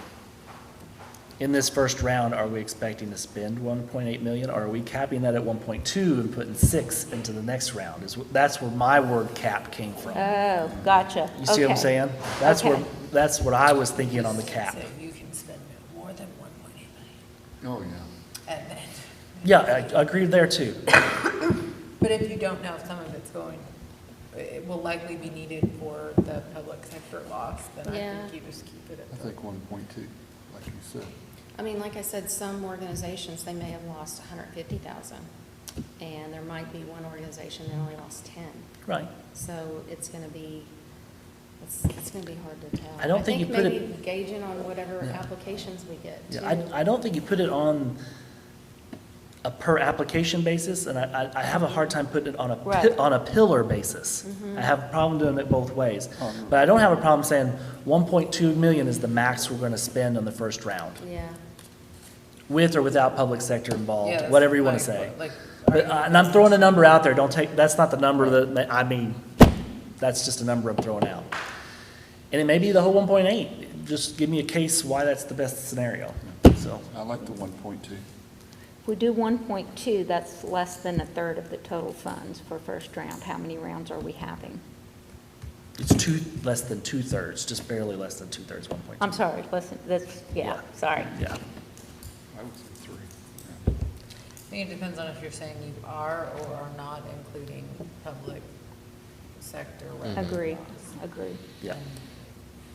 In this first round, are we expecting to spend 1.8 million, or are we capping that at 1.2 and putting 6 into the next round? That's where my word cap came from. Oh, gotcha. You see what I'm Okay. saying? Okay. That's what I was thinking on the cap. So you can spend more than 1.8 million, Oh, yeah. and then, Yeah, I agree there too. but if you don't know if some of it's going, it will likely be needed for the public sector loss, then I Yeah. think you just keep it I at the. think 1.2, like you said. I mean, like I said, some organizations, they may have lost 150,000, and there might be one organization that only lost 10. Right. So it's gonna be, it's gonna be hard to tell. I don't think you put it- maybe gauging on whatever Yeah. applications we get, Yeah, too. I don't think you put it on a per application basis, and I have a hard time putting it on Right. on a pillar basis. Mm-hmm. I have a problem doing it both ways. Oh, no. But I don't have a problem saying 1.2 million is the max we're gonna spend on the first round, Yeah, with or without public sector Yeah, involved, that's whatever you wanna like- say. Like. But, and I'm throwing a number out there, that's not the number that, I mean, that's just a number I'm throwing out. And it may be the whole 1.8, just give me a case why that's the best scenario, so. I like the 1.2. If we do 1.2, that's less than a third of the total funds for first round. How many rounds are we having? It's less than 2/3, just barely less than 2/3, 1.2. I'm sorry, listen, that's, yeah, sorry. Yeah, I would say 3. Yeah. I think it depends on if you're saying you are or are not including public sector. Agree, agree. Yeah.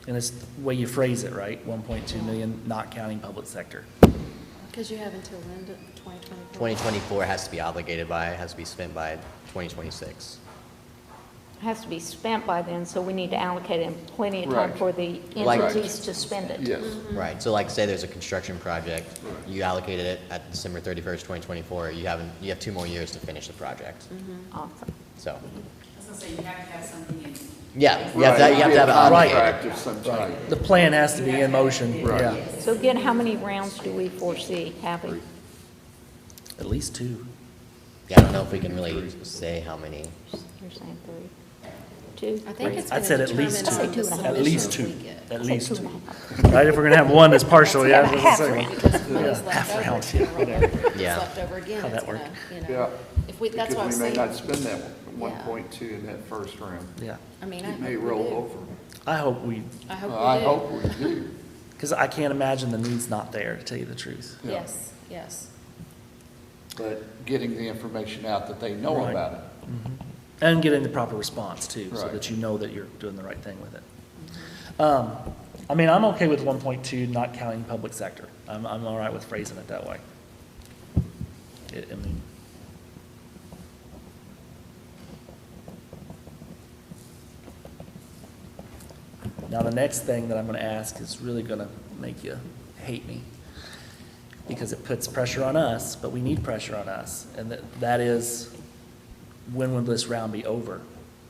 And it's the way you phrase it, right? 1.2 million, not counting public sector. Because you have until when, 2024? 2024 has to be obligated by, has to be spent by 2026. Has to be spent by then, so we need to allocate in plenty of time Right. for the Like- entities to spend it. Yes. Right, so like say there's a construction project, you allocated it at December 31st, 2024, you have 2 more years to finish the project. Awesome. So, I was gonna say, you have to have something in. yeah, you have to have it obligated. Contract of some type. The plan has to be in motion, Right. yeah. So again, how many rounds do we foresee having? At least 2. Yeah, I don't know if we can really say how many. You're saying 3? 2? I think it's I'd going say to at least determine two. the At least submissions 2. we get. At Say least 2 2. and a half. Right, if we're gonna have one that's partial, yeah. Yeah, half that's- round. Because if money's Half left over, round, it's gonna roll over. If it's Yeah. left over again, How'd it's that work? gonna, Yeah. if we, that's what I was Because we may not saying. spend that 1.2 in that first round. Yeah, I mean, I It hope may we roll do. over. I hope we, I hope we do. I hope we do. because I can't imagine the need's not there, to tell you the truth. Yeah. Yes, yes. But getting the information out that they know Right. about it. And getting the proper response too, so Right. that you know that you're doing the right thing with it. I mean, I'm okay with 1.2, not counting public sector. I'm all right with phrasing it that way. I mean, now the next thing that I'm gonna ask is really gonna make you hate me, because it puts pressure on us, but we need pressure on us, and that is, when will this round be over?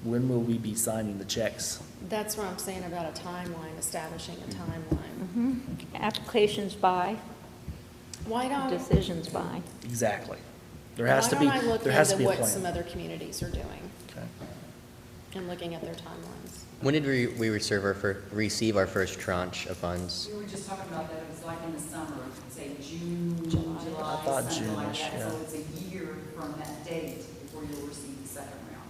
When will we be signing the checks? That's what I'm saying about a timeline, establishing a timeline. Applications by, Why don't, decisions by. Exactly. There why has to don't be, I look there has to into be a what some plan. other communities are doing Okay. and looking at their timelines? When did we receive our first tranche of funds? We were just talking about that, it was like in the summer, say June, July. July, I thought something like June-ish, that. yeah. So it's a year from that date before you'll receive the second round.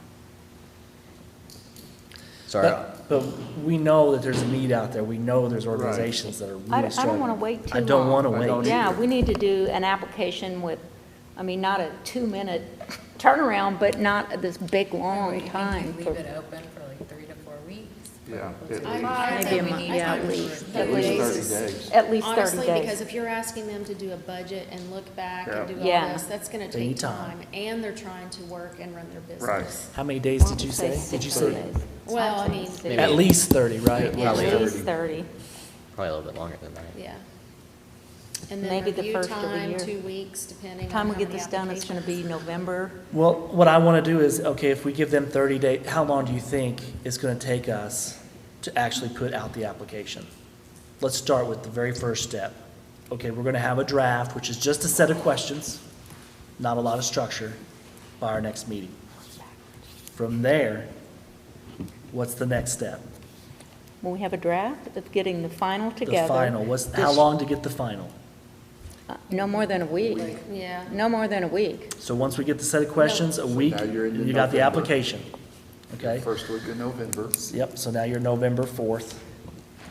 So our- But we know that there's a need out there. We know there's organizations that are I really struggling. don't want to wait too I long. don't want to I wait. don't Yeah, either. we need to do an application with, I mean, not a 2-minute turnaround, but not this big, long Maybe time. leave for- it open for like 3 to 4 weeks. Yeah, at I- least. I Maybe think- a month, we I yeah, think at least, 30 At least days 30 is- days. At least 30 Honestly, days. because if you're asking them to do a budget and look back and do all Yeah. this, that's gonna They need take time. time. And they're trying to work and run their Right. business. How many days did you say? Did you 60 say? days. Well, I I'd say mean, 60. Maybe. At least 30, right? Yeah, Probably at least 30. 30. Probably a little bit longer than that. Yeah. And then Maybe the review first of the time, year. 2 weeks, depending on Time we how get many this done, it's going to be applications. November. Well, what I want to do is, okay, if we give them 30 days, how long do you think it's going to take us to actually put out the application? Let's start with the very first step. Okay, we're going to have a draft, which is just a set of questions, not a lot of structure, by our next meeting. From there, what's the next step? When we have a draft of getting the final The together. final, how this- long to get the final? No more than a week. Yeah. No more than a week. So once we get the set of questions, a week, now you're into you got the November. application. Okay? First week of November, Yep, so now you're November 4th.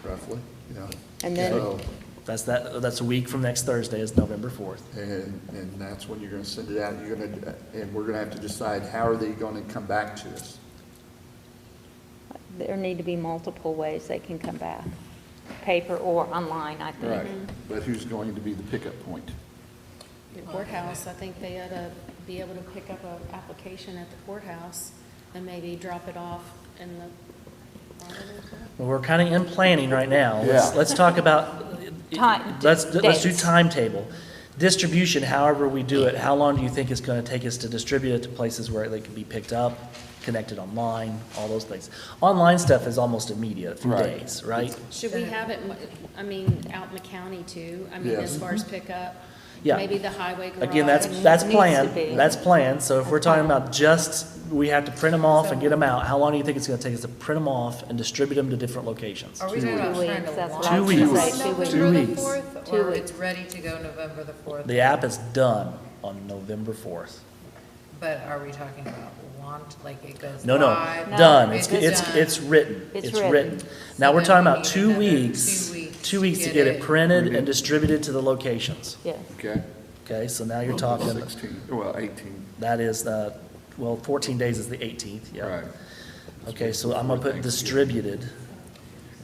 roughly, yeah. And then- So, That's a week from next Thursday is November 4th. and that's when you're gonna send it out, and we're gonna have to decide how are they gonna come back to us. There need to be multiple ways they can come back. Paper or online, I think. Right, but who's going to be the pickup point? The courthouse, I think they ought to be able to pick up an application at the courthouse and maybe drop it off in the auditor's office. Well, we're kind of in planning right now. Yeah. Let's talk about, Time- let's do dates. timetable. Distribution, however we do it, how long do you think it's going to take us to distribute it to places where they can be picked up, connected online, all those things? Online stuff is almost immediate, a few Right. days, right? Should we have it, I mean, out in the county too? I mean, Yes. as far as pickup? Yeah. Maybe the highway garage? Again, that's Needs to planned, be. that's planned. So if we're talking about just, we have to print them off and get them out, how long do you think it's going to take us to print them off and distribute them to different locations? Are we talking about 2 trying weeks, to that's what launch I Two was gonna weeks. say, 2 weeks. 2 November the weeks. 4th, 2 or weeks. it's ready to go November the 4th? The app is done on November 4th. But are we talking about launch, like it goes No, no, live? done. It's It's done. written. It's It's written. written. So Now, we're then talking we about need 2 another weeks, 2 weeks to get it printed and distributed to the locations. Yes. Okay? Okay, so now you're talking, 16, well, 18, that is, well, 14 days is the 18th, yeah. right. Okay, so I'm gonna put distributed.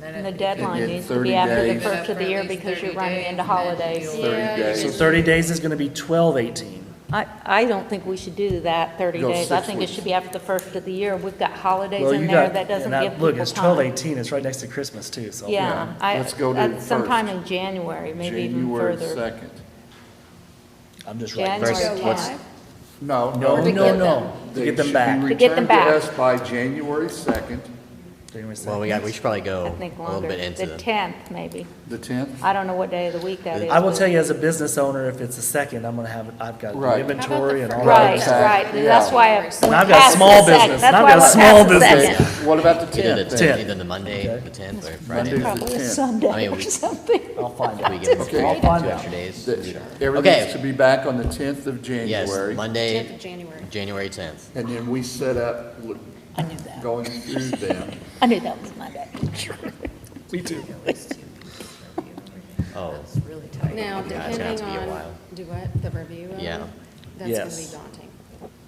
And the deadline And then needs to 30 be after the days. first of the year because you're running into holidays. 30 days. So 30 days is gonna be 12/18. I don't think we should do that 30 Go days. I 6 think it weeks. should be after the first of the year. We've got holidays Well, in you there got, that doesn't and give look, people it's time. 12/18, it's right next to Christmas too, so. Yeah, Let's go to the sometime first. in January, maybe even January further. 2nd. I'm just writing. January Go live? No, No, to no, get no, them. to They get them should back. be To get them returned to back. us by January 2nd, January Well, 2nd. we should probably go I think a little longer, bit into the the. 10th, maybe. the 10th. I don't know what day of the week that is. I will but- tell you, as a business owner, if it's the 2nd, I'm gonna have, I've got Right. inventory and all that. Right, Exactly. right, and Yeah. that's why I And went I've got past the small second. business, That's and I've why I got went small past the business. second. What about the Either 10th? the, Tenth. either the Monday, Okay. the 10th, or Monday's Friday. the Probably a 10th. Sunday I mean, or we- something. I'll find We out. give them Okay. I'll find two out. extra days. The- Sure. Everything's Okay. to be back on the 10th of Yes, January. Monday, 10th of January. January 10th. And then we set up, I knew that. going through them. I knew that was Monday. Me too. Oh, Really tight. Now, Yeah, it's gonna have depending to be a on, while. do what, the review of it? Yeah. That's Yes. gonna be daunting.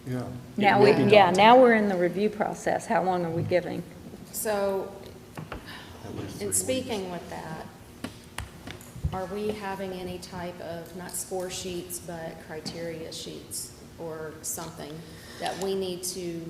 Yeah. Now, will be daunting. now we're in the review process. How long are we giving? So, in speaking with that, are we having any type of, not score sheets, but criteria sheets or something that we need to?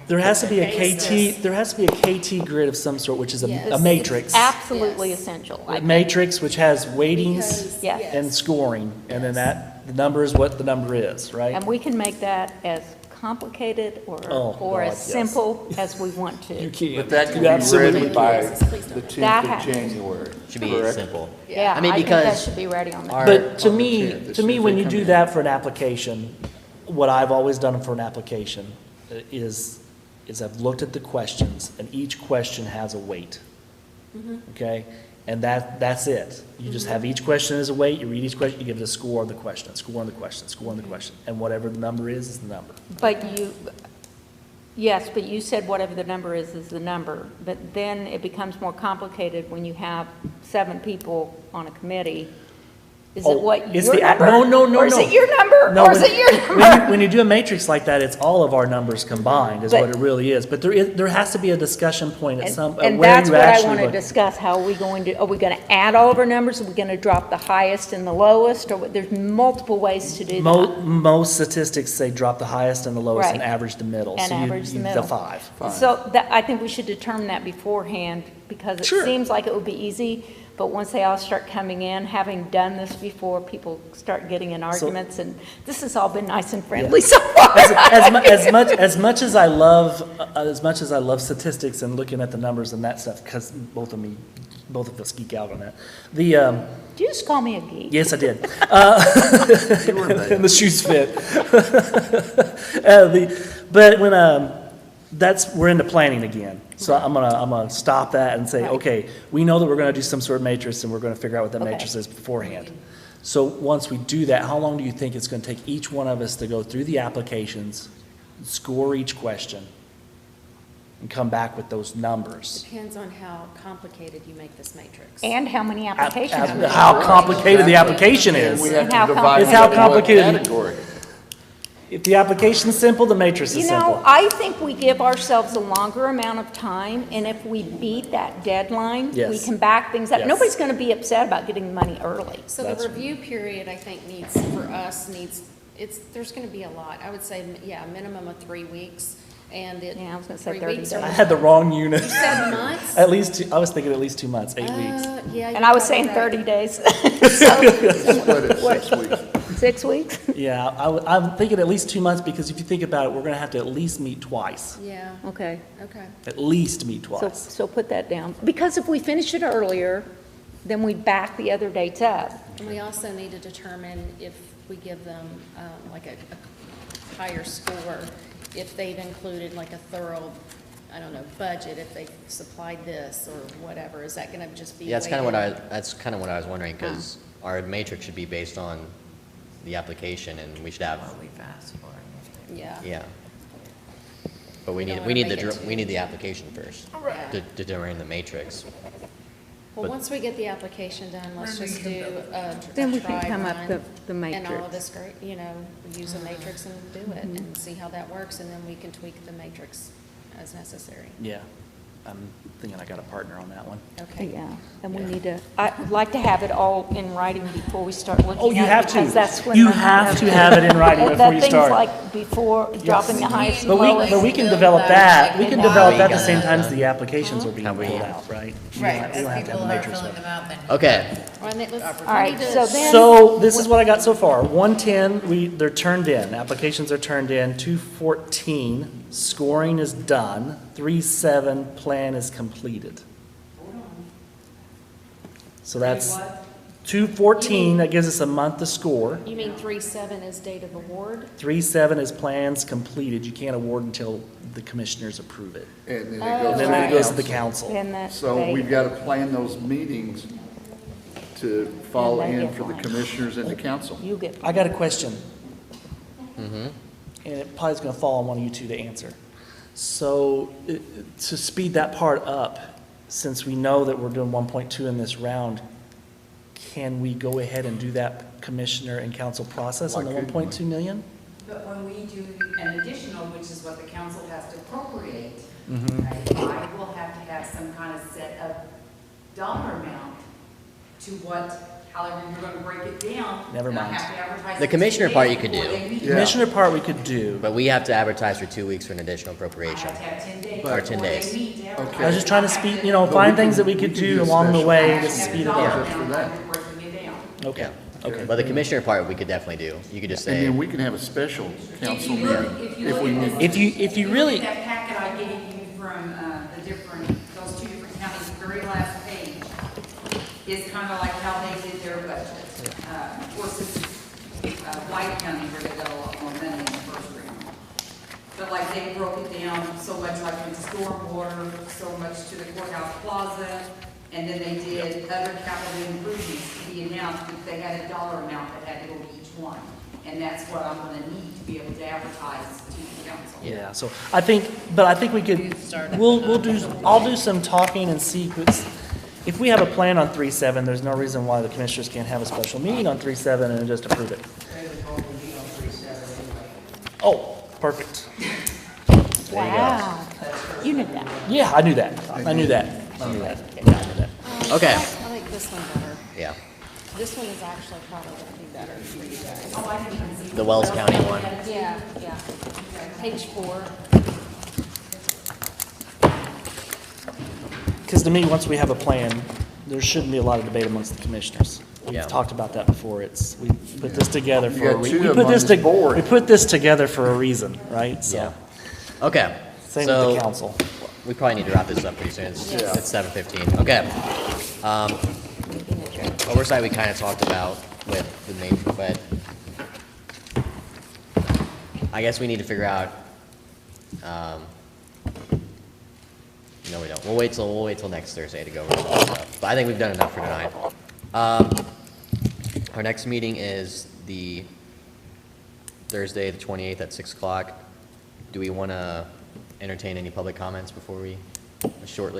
There has to be a Basis. KT, there has to be a KT grid of some sort, which is Yes. a matrix. Absolutely Yes. essential. A matrix which has weightings Because- Yes. and scoring, and then Yes. the number is what the number is, right? And we can make that as complicated or Oh, as God, yes. simple as we want to. You can't. But that can You be absolutely ready by Please don't. the That 10th of has- January. should be correct? simple. Yeah, I mean, I think that because should be ready on that. our- But to on the me, 10th, as to soon me, as when they you come do in. that for an application, what I've always done for an application is I've looked at the questions, and each question has a weight. Okay? And that's it. You just have each question as a weight, you read each question, you give it a score on the question, score on the question, score on the question, and whatever the number is the number. But yes, but you said whatever the number is the number. But then it becomes more complicated when you have 7 people on a committee. Is it Oh, what it's your the- number? no, no, no, Or is no. it your number? No, Or is when- it your number? When you do a matrix like that, it's all of our numbers combined, is But- what it really is. But there has to be a discussion point at some, And where that's you what I actually want to look. discuss. How are we going to, are we going to add all of our numbers? Are we going to drop the highest and the lowest? Or there's multiple ways to do that. Most statistics say drop the highest and the lowest and Right. average the middle. And So you- average the you- middle. The 5. So that, I think we should determine that beforehand, because it Sure. seems like it would be easy, but once they all start coming in, having done this before, people start getting in arguments, and this has all been nice and friendly so far. As much as I love statistics and looking at the numbers and that stuff, because both of us geek out on that. Did you just call me a geek? Yes, I did. You were there. And the shoes fit. But when, we're into planning again. So I'm gonna stop that and say, Right. okay, we know that we're gonna do some sort of matrix and we're gonna figure out what that Okay. matrix is beforehand. So once we do that, how long do you think it's gonna take each one of us to go through the applications, score each question, and come back with those numbers? Depends on how complicated you make this matrix. And how many applications we How have. complicated the application And is. we have And to how divide It's how it into a complicated- category. If the application's simple, the matrix is You simple. know, I think we give ourselves a longer amount of time, and if we beat that deadline, we Yes. can back things up. Yes. Nobody's going to be upset about getting the money early. So That's- the review period, I think, there's gonna be a lot. I would say, yeah, a minimum of 3 weeks, and it. Yeah, I was gonna say 3 30 weeks or- days. I had the wrong unit. You said months? At least, I was thinking at least 2 months, 8 weeks. Yeah. And you're I was probably saying right. 30 days. Split it 6 weeks. 6 weeks? Yeah, I'm thinking at least 2 months, because if you think about it, we're gonna have to at least meet twice. Yeah, Okay. okay. At least meet So, twice. so put that down. Because if we finish it earlier, then we back the other dates up. And we also need to determine if we give them, like a higher score, if they've included like a thorough, I don't know, budget, if they've supplied this or whatever. Is that gonna just be? Yeah, that's kind of weighted? that's kind of what I was wondering, because our matrix should be based on the application, and we should have, What we've asked for. Yeah. yeah. But We don't we need wanna make it we need too- the application first, Right. to determine the matrix. Well, But- once we get the application done, let's just do a Then we try can come up run, the And all matrix. of this, use a matrix and do it and see how that works, and then we can tweak the matrix as necessary. Yeah, I'm thinking I got a partner on that one. Okay. Yeah, and we need to, I'd like to have it all in writing before we start looking at it. Oh, you have to. Because that's when. You have to have it in writing before you Things start. like before dropping the highest and But lowest. we can develop that, we can develop that at the Why? same time as the applications are being Have we- pulled out, right? We Right, don't have as to have people a are matrix filling of it. them out, then. Okay, All right, All right, so then. So this is what I got so far. 110, they're turned in, applications are turned in. 214, scoring is done. 37, plan is completed. So that's 214, that gives us a month to score. You mean 3/7 is date of award? 37 is plans completed. You can't award until the commissioners approve it. And then Oh, it goes And to then it the goes to the council. council. And that So they- we've got to plan those meetings to fall And they in get for the one. commissioners and the council. You get. I got a question. Mm-hmm. And it probably is going to fall on one of you two to answer. So to speed that part up, since we know that we're doing 1.2 in this round, can we go ahead and do that commissioner and council process on the Why couldn't we? 1.2 million? But when we do an additional, which is what the council has to appropriate, Mhm. right, I will have to have some kind of set of dollar amount to what, however you're gonna break it down. Never and I mind. have to advertise The it commissioner 2 part days you could before do. they meet. Yeah. Commissioner part we could do. but we have to advertise for 2 weeks for an additional I appropriation. have to have 10 days. Or 10 before they days. meet to advertise. Okay. I was just trying to speed, you know, But find we things that we can- could we can do do a along the special- way I to have to have speed the it dollar up. Yeah. for amount that. when you're breaking it down. Okay, okay. But the commissioner part, we could definitely do. You could just And say, then we can have a special council If you look- meeting if you if look we at need. this- If you look really, at that packet I gave you from the different, those two different counties, the very last page is kind of like how they did their budget. Of course, this is White County where they got a lot more money in the first round. But like they broke it down so much like in stormwater, so much to the courthouse plaza, and then they did other capital improvements to be announced, but they had a dollar amount that had to go to each one. And that's what I'm gonna need to be able to advertise to the council. yeah, so I think we could, I'll do some talking and see if we have a plan on 3.7, there's no reason why the commissioners can't have a special meeting on 3.7 and just approve it. Oh, perfect. Wow. You knew that. Yeah, I knew that. I knew that. Yeah, I knew that. okay, I like this one better. yeah, This one is actually probably gonna be better for you guys. the Wells County one. Yeah, yeah. Page 4. Because to me, once we have a plan, there shouldn't be a lot of debate amongst the commissioners. We've Yeah. talked about that before. We put this together You for a got reason. two of them on this board. We put this together for a reason, right? So, Yeah. Okay. same so with the council. We probably need to wrap this up pretty soon. It's 7:15. Okay. Oversight we kind of talked about with the nature, but I guess we need to figure out. No, we don't. We'll wait till next Thursday to go over some stuff. But I think we've done enough for tonight. Our next meeting is the Thursday, the 28th at 6 o'clock. Do we want to entertain any public comments before we, short,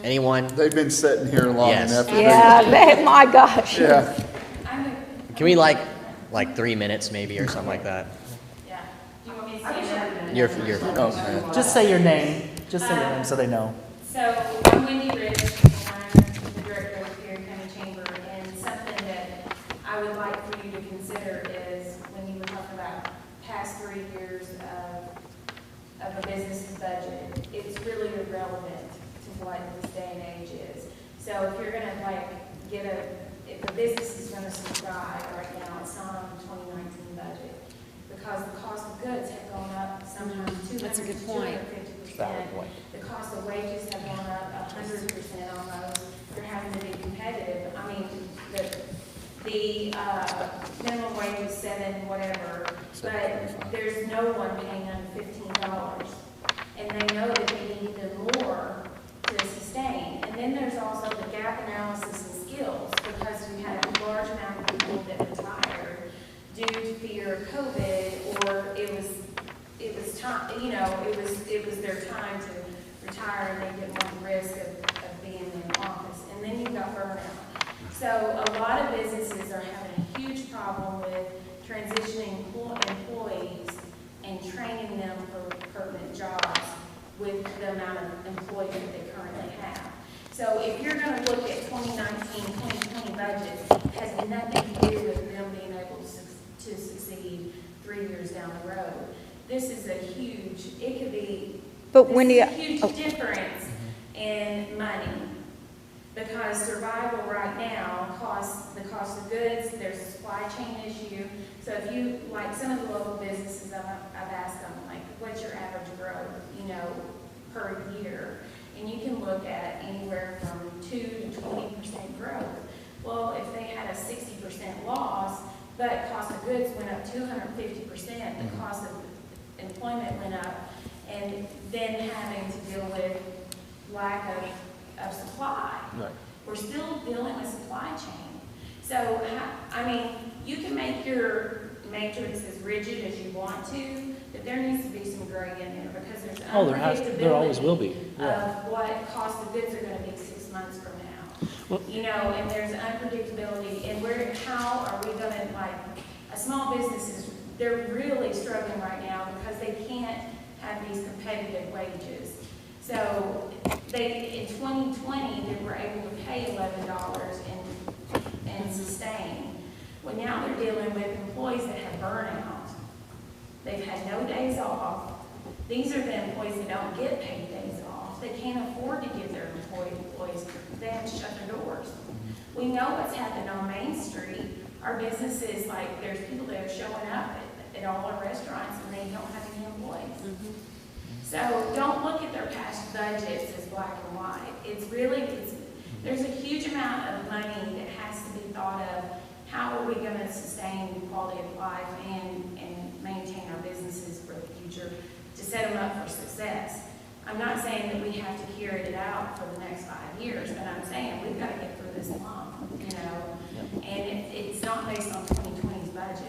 anyone? They've been sitting here long Yes. enough. Yeah, my gosh. Yeah. Can we like 3 minutes maybe or something like that? Yeah. Do you want me to say You're, Oh, man. Just say your name. Just say your name so they know. So I'm Wendy Rich, and I'm the director of Perry County Chamber, and something that I would like for you to consider is when you were talking about past 3 years of a business's budget, it's really irrelevant to what this day and age is. So if you're gonna if a business is gonna subscribe right now, it's not on the 2019 budget, because the cost of goods have gone up sometimes 200 That's a good to point. 250%. The cost of wages have gone up 100% almost. You're having to be competitive. I mean, the minimum wage is 7 whatever, but there's no one paying under $15. And they know that they need them more to sustain. And then there's also the gap analysis and skills, because we had a large amount of people that retired due to fear of COVID, or it was time, it was their time to retire and they didn't want the risk of being in office. And then you've got burnout. So a lot of businesses are having a huge problem with transitioning employees and training them for permanent jobs. with the amount of employees that they currently have. So if you're gonna look at 2019, 2020 budgets, it has nothing to do with them being able to succeed 3 years down the road. This is a huge, it could be, But this Wendy, is a huge difference in money. Because survival right now costs, the cost of goods, there's a supply chain issue. So if you, like some of the local businesses, I've asked them, like, what's your average growth, you know, per year? And you can look at anywhere from 2 to 20% growth. Well, if they had a 60% loss, but cost of goods went up 250%, the cost of employment went up, and then having to deal with lack of supply. Right. We're still dealing with supply chain. So, I mean, you can make your matrix as rigid as you want to, but there needs to be some gray in there because there's There always will be. of what cost of goods are gonna be 6 months from now. Well- You know, and there's unpredictability, and how are we gonna, like, a small businesses, they're really struggling right now because they can't have these competitive wages. So in 2020, they were able to pay $11 and sustain. Well, now they're dealing with employees that have burnout. They've had no days off. These are the employees that don't get paid days off. They can't afford to give their employees, they have to shut their doors. We know what's happened on Main Street. Our businesses, like, there's people that are showing up at all our restaurants and they don't have any employees. So don't look at their past budgets as black and white. There's a huge amount of money that has to be thought of. How are we going to sustain quality of life and maintain our businesses for the future to set them up for success? I'm not saying that we have to carry it out for the next 5 years, but I'm saying we've got to get through this lump, you know, and it's not based on 2020's budget.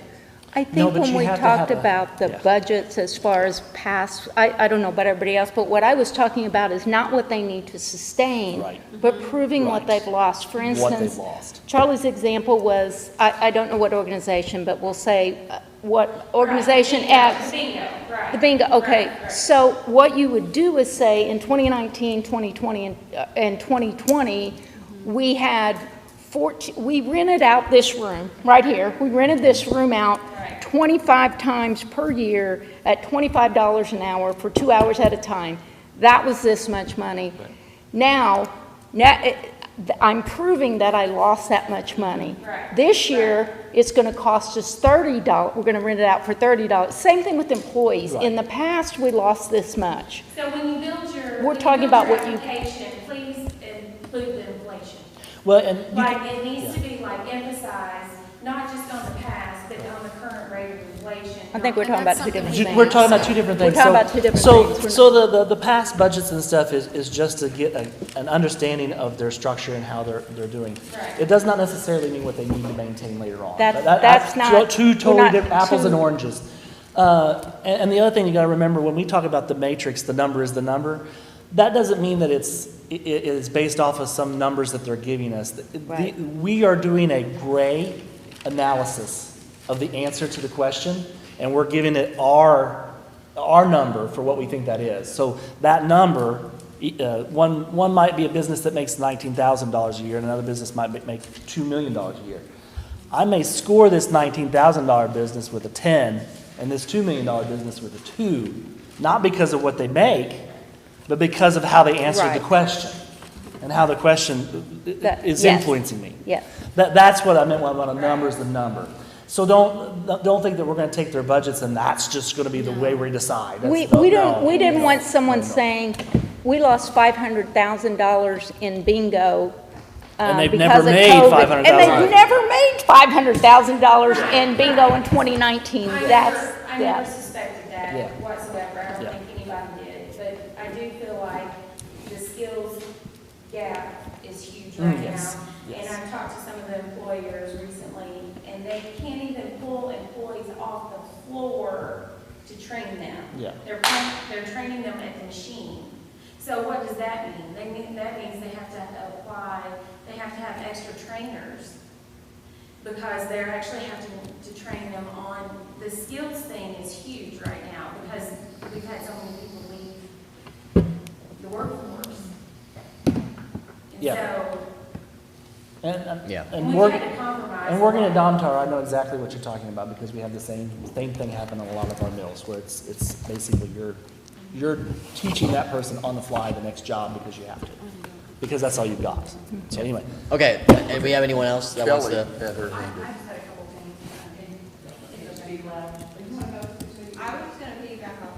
I think but when you we have to have talked about the budgets as far as past, I don't know about everybody else, but what I was talking about is not what they need to sustain, Right. but proving what Right. they've lost. For What they've instance, lost. Charlie's example was, I don't know what organization, but we'll say what organization Right. X. Bingo, right. The bingo, okay. Right. So what you would do is say in 2019, 2020, and 2020, we had we rented out this room right here. We rented this room out 25 times per year at $25 an hour for 2 hours at a time. That was this much money. Now I'm proving that I lost that much money. Right. This year, it's going to cost us $30. We're going to rent it out for $30. Same thing with employees. Right. In the past, we lost this much. So when you build your, We're talking about what you- application, please include the inflation. Well, and you Like, can- it needs to be like emphasized, not just on the past, but on the current rate of inflation. I think we're talking about two different things. We're talking about two different things. We're talking about two different So things. the past budgets and stuff is just to get an understanding of their structure and how they're doing. Right. It does not necessarily mean what they need to maintain later on. That's not- Two we're totally not different, apples two- and oranges. And the other thing you gotta remember, when we talk about the matrix, the number is the number, that doesn't mean that it is based off of some numbers that they're giving us. Right. We are doing a gray analysis of the answer to the question, and we're giving it our number for what we think that is. So that number, one might be a business that makes $19,000 a year, and another business might make $2 million a year. I may score this $19,000 business with a 10, and this $2 million business with a 2, not because of what they make, but because of how they answered the Right. question, and how the question is Yes. influencing me. Yes. That's what I meant when a number is the number. So don't think that we're going to take their budgets and that's just going to be the way we decide. We No. didn't want someone No. saying, we lost $500,000 in bingo And they've because never of made COVID. $500,000. And they've never made $500,000 in bingo in 2019. I That's, never suspected that Yeah. whatsoever. I don't Yeah. think anybody did. But I do feel like the skills gap is huge right Yes. now. Yes. And I've talked to some of the employers recently, and they can't even pull employees off the floor to train them. Yeah. They're training them at the machine. So what does that mean? That means they have to apply, they have to have extra trainers because they actually have to train them on, the skills thing is huge right now because we've had so many people leave Yeah. So Yeah. And we working, had to compromise. and working at Domtar, I know exactly what you're talking about, because we have the same thing happen in a lot of our mills, where it's basically you're teaching that person on the fly the next job because you have to, because that's all you've got. So anyway, Okay, and we have anyone else that wants Kelly to? had her hand I up. just had a couple things, in the big lab. I was just gonna piggyback off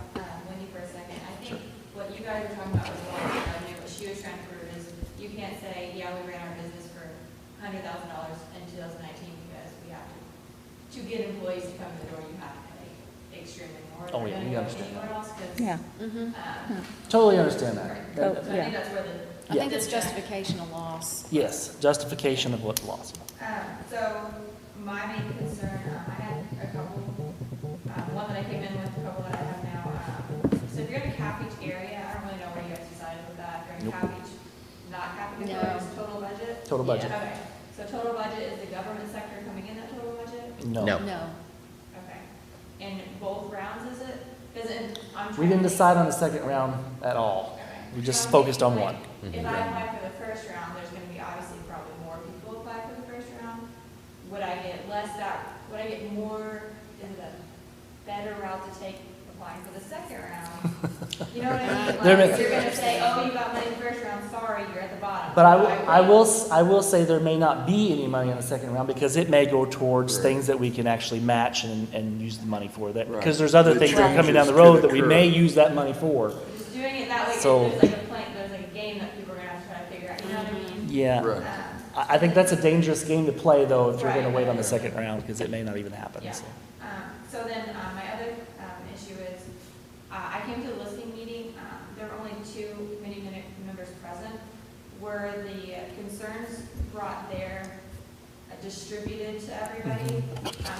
Wendy for a second. I think what you guys are talking about was lost revenue, what she was trying to prove is you can't say, yeah, we ran our business for $100,000 in 2019 because we have to get employees to come in the door, you have to pay extremely more. Oh, yeah, than we understand anywhere else, 'cause, Yeah. totally understand that. Oh, So I yeah. think that's where the. I think it's justification of loss. Yes, justification of what loss. So my main concern, I had a couple, one that I came in with, a couple that I have now. So if you're in a cap each area, I don't really know where you guys decided with that. If you're in cap each, not capping No. employees, total budget? Total budget. Yeah, okay. So total budget, is the government sector coming in that total budget? No. No. Okay. In both rounds, is it? Is it, I'm trying We didn't to decide on the second round at all. Okay. We just So I'm focused on thinking, one. like, If I apply for the first round, there's gonna be obviously probably more people apply for the first round. Would I get would I get more, is it a better route to take applying for the second round? You know what I mean? There may- Like, you're gonna say, oh, you got money in the first round, sorry, you're at the bottom. But So I will say there may not be any money in the second round, because it may go towards Right. things that we can actually match and use the money for that. Right. Because there's other The things that are coming down the changes road could that we occur. may use that money for. Just doing it that way, So- there's like a plan, there's like a game that people are gonna have to try to figure out, you know what I mean? Yeah. Right. I think that's a dangerous game to play, though, if you're gonna Right. wait on the second round, because it may not even happen, Yeah. so. So then, my other, issue is, I came to the listing meeting, there were only 2 committee members present. Were the concerns brought there, distributed to everybody?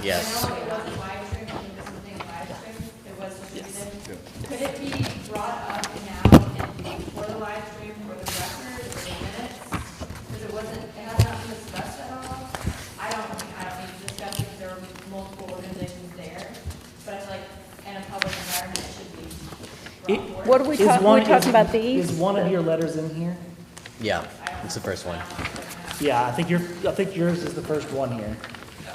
Yes. I know it wasn't live streamed, I think this was being live streamed, it was distributed. Yeah. Could it be brought up now for the live stream, for the record, or the minutes? Because it has not been discussed at all. I don't need to discuss it because there were multiple organizations there, but I feel like in a public environment, it should be brought forward. What are we Is talking, one- we're talking is- about these? Is one of your letters in here? Yeah, it's the first one. Yeah, I think yours is the first one here.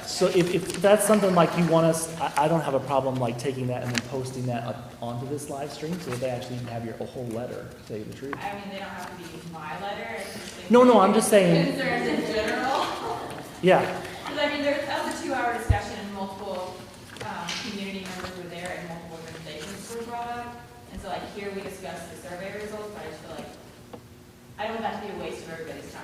So if that's something like you want us, I don't have a problem like taking that and then posting that up onto this live stream, so that they actually have your whole letter, to tell you the truth. I mean, they don't have to be my letter. It's just No, I'm just saying, concerns in general. yeah, Because I mean, that was a 2-hour discussion and multiple, community members were there and multiple organizations were brought up. And so like here we discussed the survey results, but I just feel like, I don't want that to be a waste of everybody's time.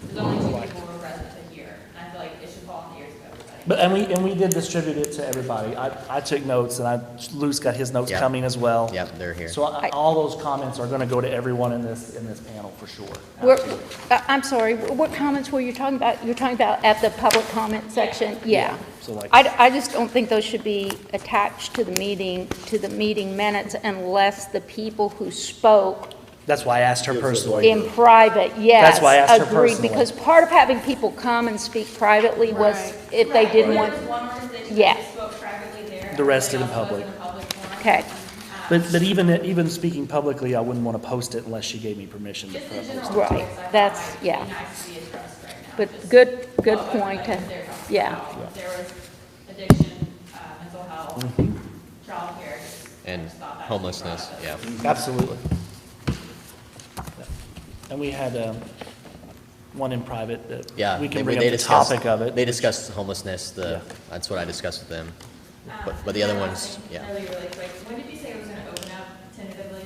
There's only 2 people who were present to hear, and I feel like it should fall in the ears of everybody. but, and we did distribute it to everybody. I took notes, and Luke's got his notes Yeah. coming as well. Yep, they're here. So all those comments are gonna go to everyone in this panel for sure. We're- Absolutely. I'm sorry, what comments were you talking about? You're talking about at the public comment section? Yeah. So like, I just don't think those should be attached to the meeting minutes unless the people who spoke that's why I asked her personally. in private, yes. That's why I asked her agreed, personally. Because part of having people come and speak privately was Right. if they didn't There want, was one organization Yeah. that spoke privately there. The rest did in everybody public. else was in a public forum. okay. But even speaking publicly, I wouldn't want to post it unless she gave me permission to Just in post it. general. Right, topics, I thought that's- might be yeah. nice to be addressed right now. But Just good what point to, they're talking yeah. about. If there was addiction, mental health, childcare. just- I And just thought that should be brought homelessness, up. yeah. Absolutely. And we had one in private that Yeah. we can they- bring they up the discussed- topic of it. They discussed homelessness, Yeah. that's what I discussed with them. But the other ones, yeah. Really, really quick, when did you say it was gonna open up tentatively?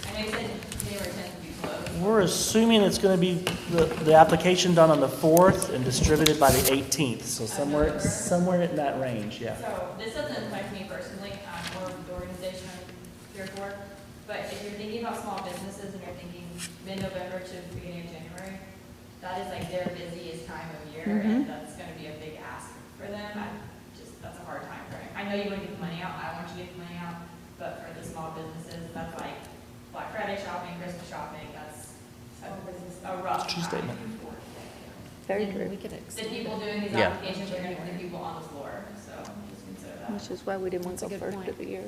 I know you said January 10th would be closed. We're assuming it's going to be the application done on the 4th and distributed by the 18th, so somewhere in that range, yeah. So this doesn't affect me personally, or the organization I'm here for, but if you're thinking about small businesses and you're thinking mid-November to the beginning of January, that is like their busiest time of year, and that's gonna be a big ask for them. That's a hard time frame. I know you want to get the money out, I want you to get the money out, but for the small businesses, that's like Black Friday shopping, Christmas shopping, that's a rough True time. statement. Very And true. we could The extend people it. doing these Yeah. applications are gonna be the people on the floor, so just consider that. Which is why we didn't want to That's a go good first point. of the year.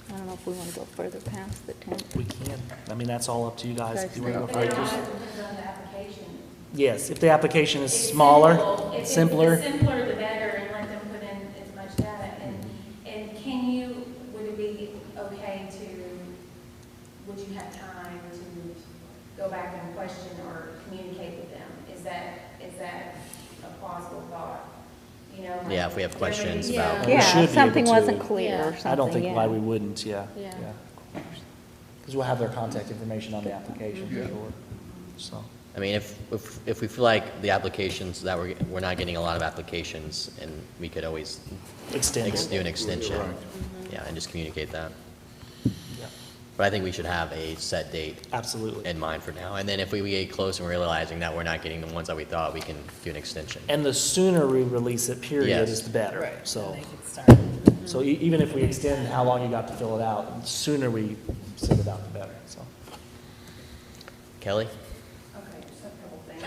I don't know if we want to go further past the 10th. We can. I mean, that's all up to you guys. If you want to go Guys, for it, But it just- also depends on the application. Yes, if the application is It's smaller, simple. If simpler. The simpler, the better, and let them put in as much data. And can you, would it be okay to, would you have time to go back and question or communicate with them? Is that a plausible thought? You know? like Yeah, if we have questions Yeah. about, We Yeah, should be if something able to. wasn't clear or Yeah. something, I don't think why yeah. we wouldn't, yeah. Yeah. Because we'll have their contact information on the application, Yeah. for sure. So, I mean, if we feel like the applications that we're not getting a lot of applications, and we could always extend it. do an extension, Right. yeah, and just communicate that. Yeah, But I think we should have a set date absolutely. in mind for now. And then if we get close and we're realizing that we're not getting the ones that we thought, we can do an extension. And the sooner we release it, period, Yes. is the better. Right, So, they could start. so even if we extend how long you got to fill it out, the sooner we send it out, the better, so. Kelly? Okay, just a couple things.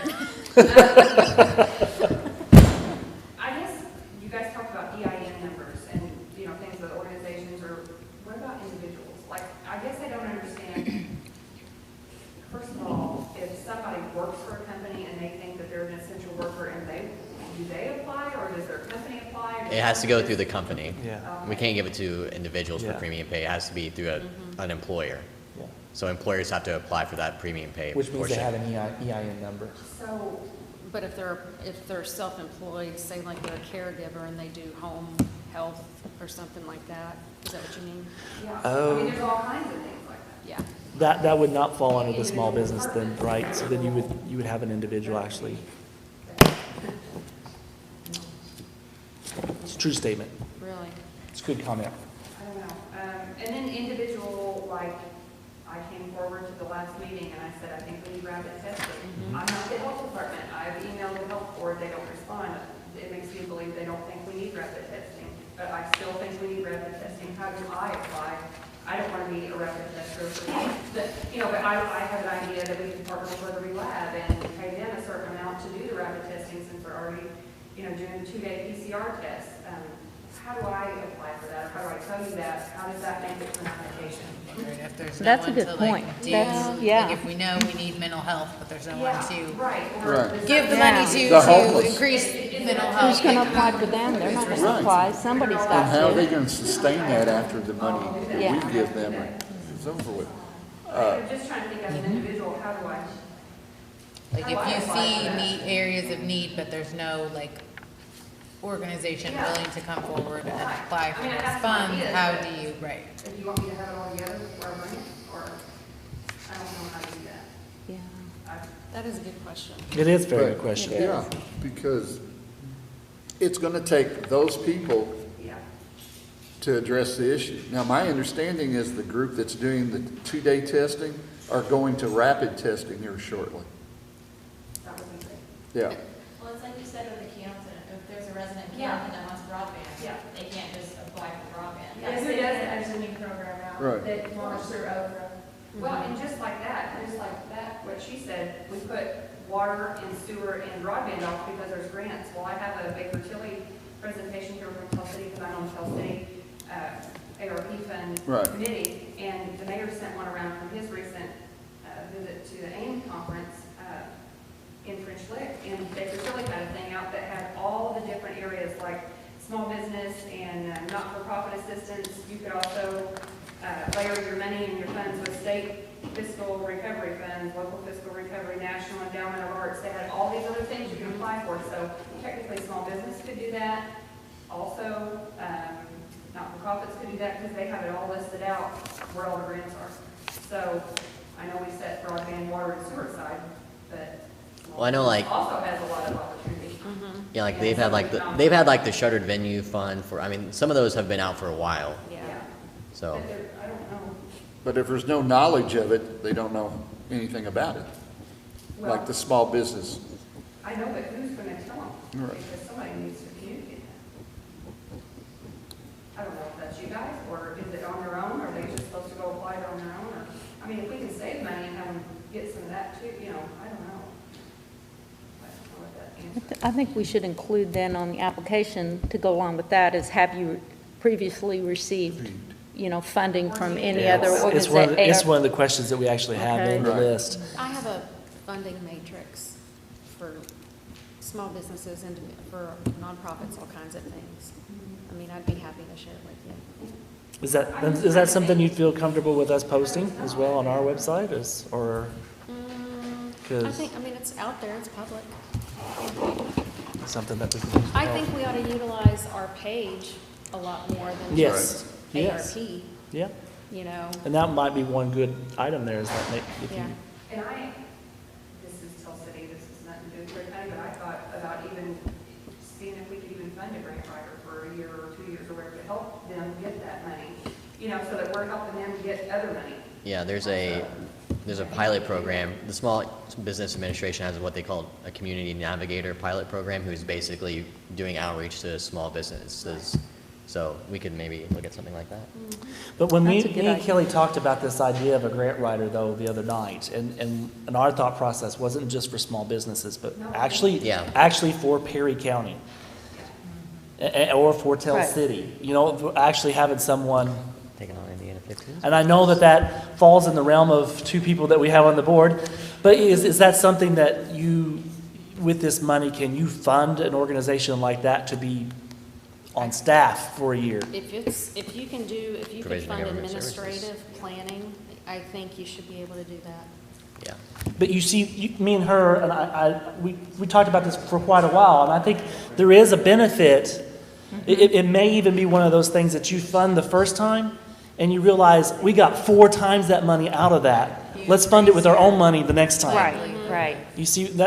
I guess you guys talked about EIN numbers and, you know, things that organizations or, what about individuals? Like, I guess I don't understand, first of all, if somebody works for a company and they think that they're an essential worker and do they apply or does their company apply? Or does It has to go somebody through the just- company. Yeah. We can't give it to individuals for Yeah. premium pay. It has to be through an employer. Yeah. So employers have to apply for that premium pay Which means they portion. have an EIN number. So, But if they're self-employed, say like they're a caregiver and they do home health or something like that, is that what you mean? yeah, Oh. I mean, there's all kinds of things like that. Yeah. That would not fall under the small business then, right? So then you would have an individual actually. It's a true statement. Really? It's a good comment. I don't know. And then individual, like, I came forward to the last meeting and I said, I think we need rapid testing. I'm not the health department. I've emailed the health board, they don't respond. It makes me believe they don't think we need rapid testing, but I still think we need rapid testing. How do I apply? I don't want to be a rapid tester for, but I have an idea that we can partner with Liberty Lab and pay them a certain amount to do the rapid testing since we're already, doing the 2-day PCR tests. How do I apply for that? Or how do I tell you that? How does that make it for an application? Right, if there's no That's a one good to point. like do, That's- yeah. like if we know we need mental health, but there's no one to Right. Or Right. does give the that- money to, The to homeless. increase mental health. Who's going to apply for them? They're not going to Right. apply. Somebody's And got how are they to. gonna sustain that after the money that Yeah. we give them is over with? I'm just trying to think as an individual, how do I? Like if you see need, areas of need, but there's no like organization Yeah. willing to come forward and apply for I mean, I those have some funds, ideas, how but- do you, right? If you want me to have it all together before I bring it, or I don't know how to do that. Yeah. That is a good question. It is a very good But- question. Yeah, because it's gonna take those people Yeah. to address the issue. Now, my understanding is the group that's doing the 2-day testing are going to rapid testing here shortly. That would be great. Yeah, Well, it's like you said with the Cmte, if there's a resident in Yeah. Cmte that wants broadband, Yeah. they can't just apply for broadband. Yes, it does, there's a new program out Right. that launched through Oprah. Well, and just like that, what she said, we put water and sewer and broadband off because there's grants. Well, I have a Baker Tilly presentation here from Tell City, because I'm on Tell City, ARP fund Right. committee, and the mayor sent one around from his recent visit to the AIM conference in French Lick, and Baker Tilly had a thing out that had all the different areas, like small business and not-for-profit assistance. You could also layer your money and your funds with state fiscal recovery funds, local fiscal recovery, National Endowment of Arts. They had all these other things you can apply for, so technically small business could do that. Also, not-for-profits could do that because they have it all listed out where all the grants are. So I know we set broadband, water, and sewer aside, but Well, I know, like- also has a lot of opportunity. Yeah, like they've had like the shuttered venue fund for, I mean, some of those have been out for a while, Yeah. so. But I don't know. but if there's no knowledge of it, they don't know anything about it, like Well, the small business. I know, but who's going to tell them? Right. Because somebody needs to communicate that. I don't know if that's you guys, or is it on their own, or are they just supposed to go apply it on their own? Or, I mean, if we can save money and have them get some of that too, I don't know. I don't know what that answer. I think we should include then on the application to go along with that is have you previously received, funding from any other It's organization? one of the questions that we actually have in the Okay. list. I have a funding matrix for small businesses and for nonprofits, all kinds of things. I mean, I'd be happy to share it with you. Is that something you'd feel comfortable with us posting as well on our website, or? I mean, it's out there, it's public. Something that we can. I think we ought to utilize our page a lot more than Yes. just Yes. ARP, Yeah, you know? and that might be one good item there, is that if you. Yeah. And this is Tell City, this is nothing to do with Perry County, but I thought about even seeing if we could even fund a grant writer for a year or 2 years or whatever to help them get that money, you know, so that we're helping them get other money. Yeah, there's a pilot program. The Small Business Administration has what they call a Community Navigator pilot program, who's basically doing outreach to small businesses. So we could maybe look at something like that. But when me That's a good and idea. Kelly talked about this idea of a grant writer, though, the other night, and our thought process wasn't just for small businesses, but actually for Perry County. Or for Tell Right. City, you know, actually having someone. Taking on Indiana 15. And I know that falls in the realm of two people that we have on the board, but is that something that you, with this money, can you fund an organization like that to be on staff for a year? If you can could Provision of fund government services. administrative planning, I think you should be able to do that. Yeah. But you see, me and her, and we talked about this for quite a while, and I think there is a benefit. It may even be one of those things that you fund the first time, and you realize, we got 4 times that money out of that. Let's fund it with our own money the next time. Right. You see, and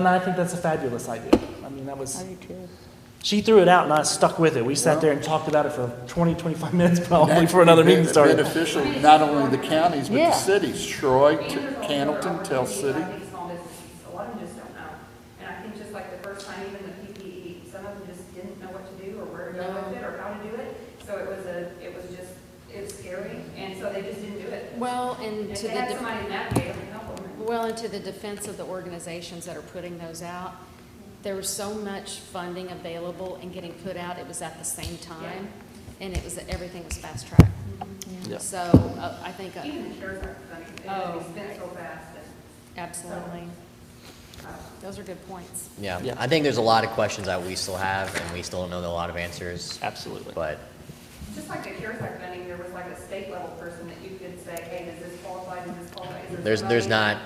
I think that's a fabulous idea. I mean, that was, I do too. she threw it out, and I stuck with it. We sat there and talked about it for 20, 25 minutes probably before another meeting started. Beneficial, not only the counties, but Yeah. the cities, Troy, Candleton, Tell City. Small businesses, a lot of them just don't know. And I think just like the first time, even the PPE, some of them just didn't know what to do or where to go with it or how to do it. So it was scary, and so they just didn't do it. Well, and If to they had the, somebody to navigate them and help them. well, and to the defense of the organizations that are putting those out, there was so much funding available and getting put out, it was at the same time, and everything was fast track. Yeah. So, I think, Even the CARES Act funding, it Oh, was spent so fast. absolutely. Those are good points. Yeah. Yeah. I think there's a lot of questions that we still have, and we still don't know a lot of answers. Absolutely. But Just like the CARES Act funding, there was like a state level person that you could say, hey, does this qualify, does this qualify? Is this there's money? not.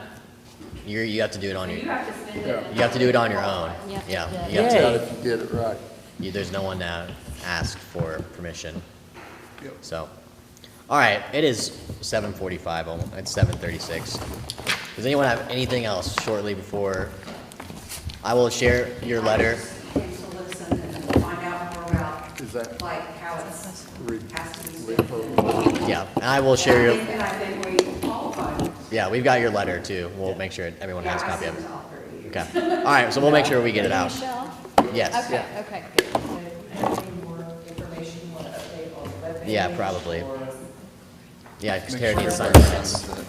You have to do it on So your. you have to spend it. You have to do it on your own. You have to Yeah. do it. You have to. Not if you did it right. There's no one to ask for permission. Yep. So, all right, it is 7:45, it's 7:36. Does anyone have anything else shortly before I will share your letter? Came to listen and find out more about, Is that like, how it's, re- has to be re- spent. Yeah, and I will share your, And I think we qualify. yeah, we've got your letter too. We'll make sure everyone has a Yeah, I copy of sent it. it off for you. Okay, all right, so we'll make sure we get it out. Michelle? Yes, Okay, okay, good. Any more information you want to update on the webpage? Yeah, probably. or- yeah, because Make Tara sure needs to sign everybody this. signs it.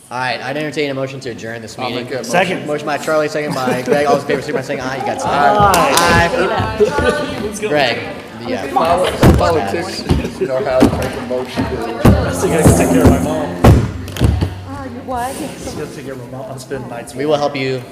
All right, I'd entertain a motion to adjourn this I'll meeting. make that motion. Second. Motion by Charlie, second by Greg. All those in favor, signify by saying aye. You got it. Aye. Greg, yeah. Politics know how to make a motion to. I still gotta take care of my mom. What? Still gotta take care of my mom. I'll spend nights with We will help you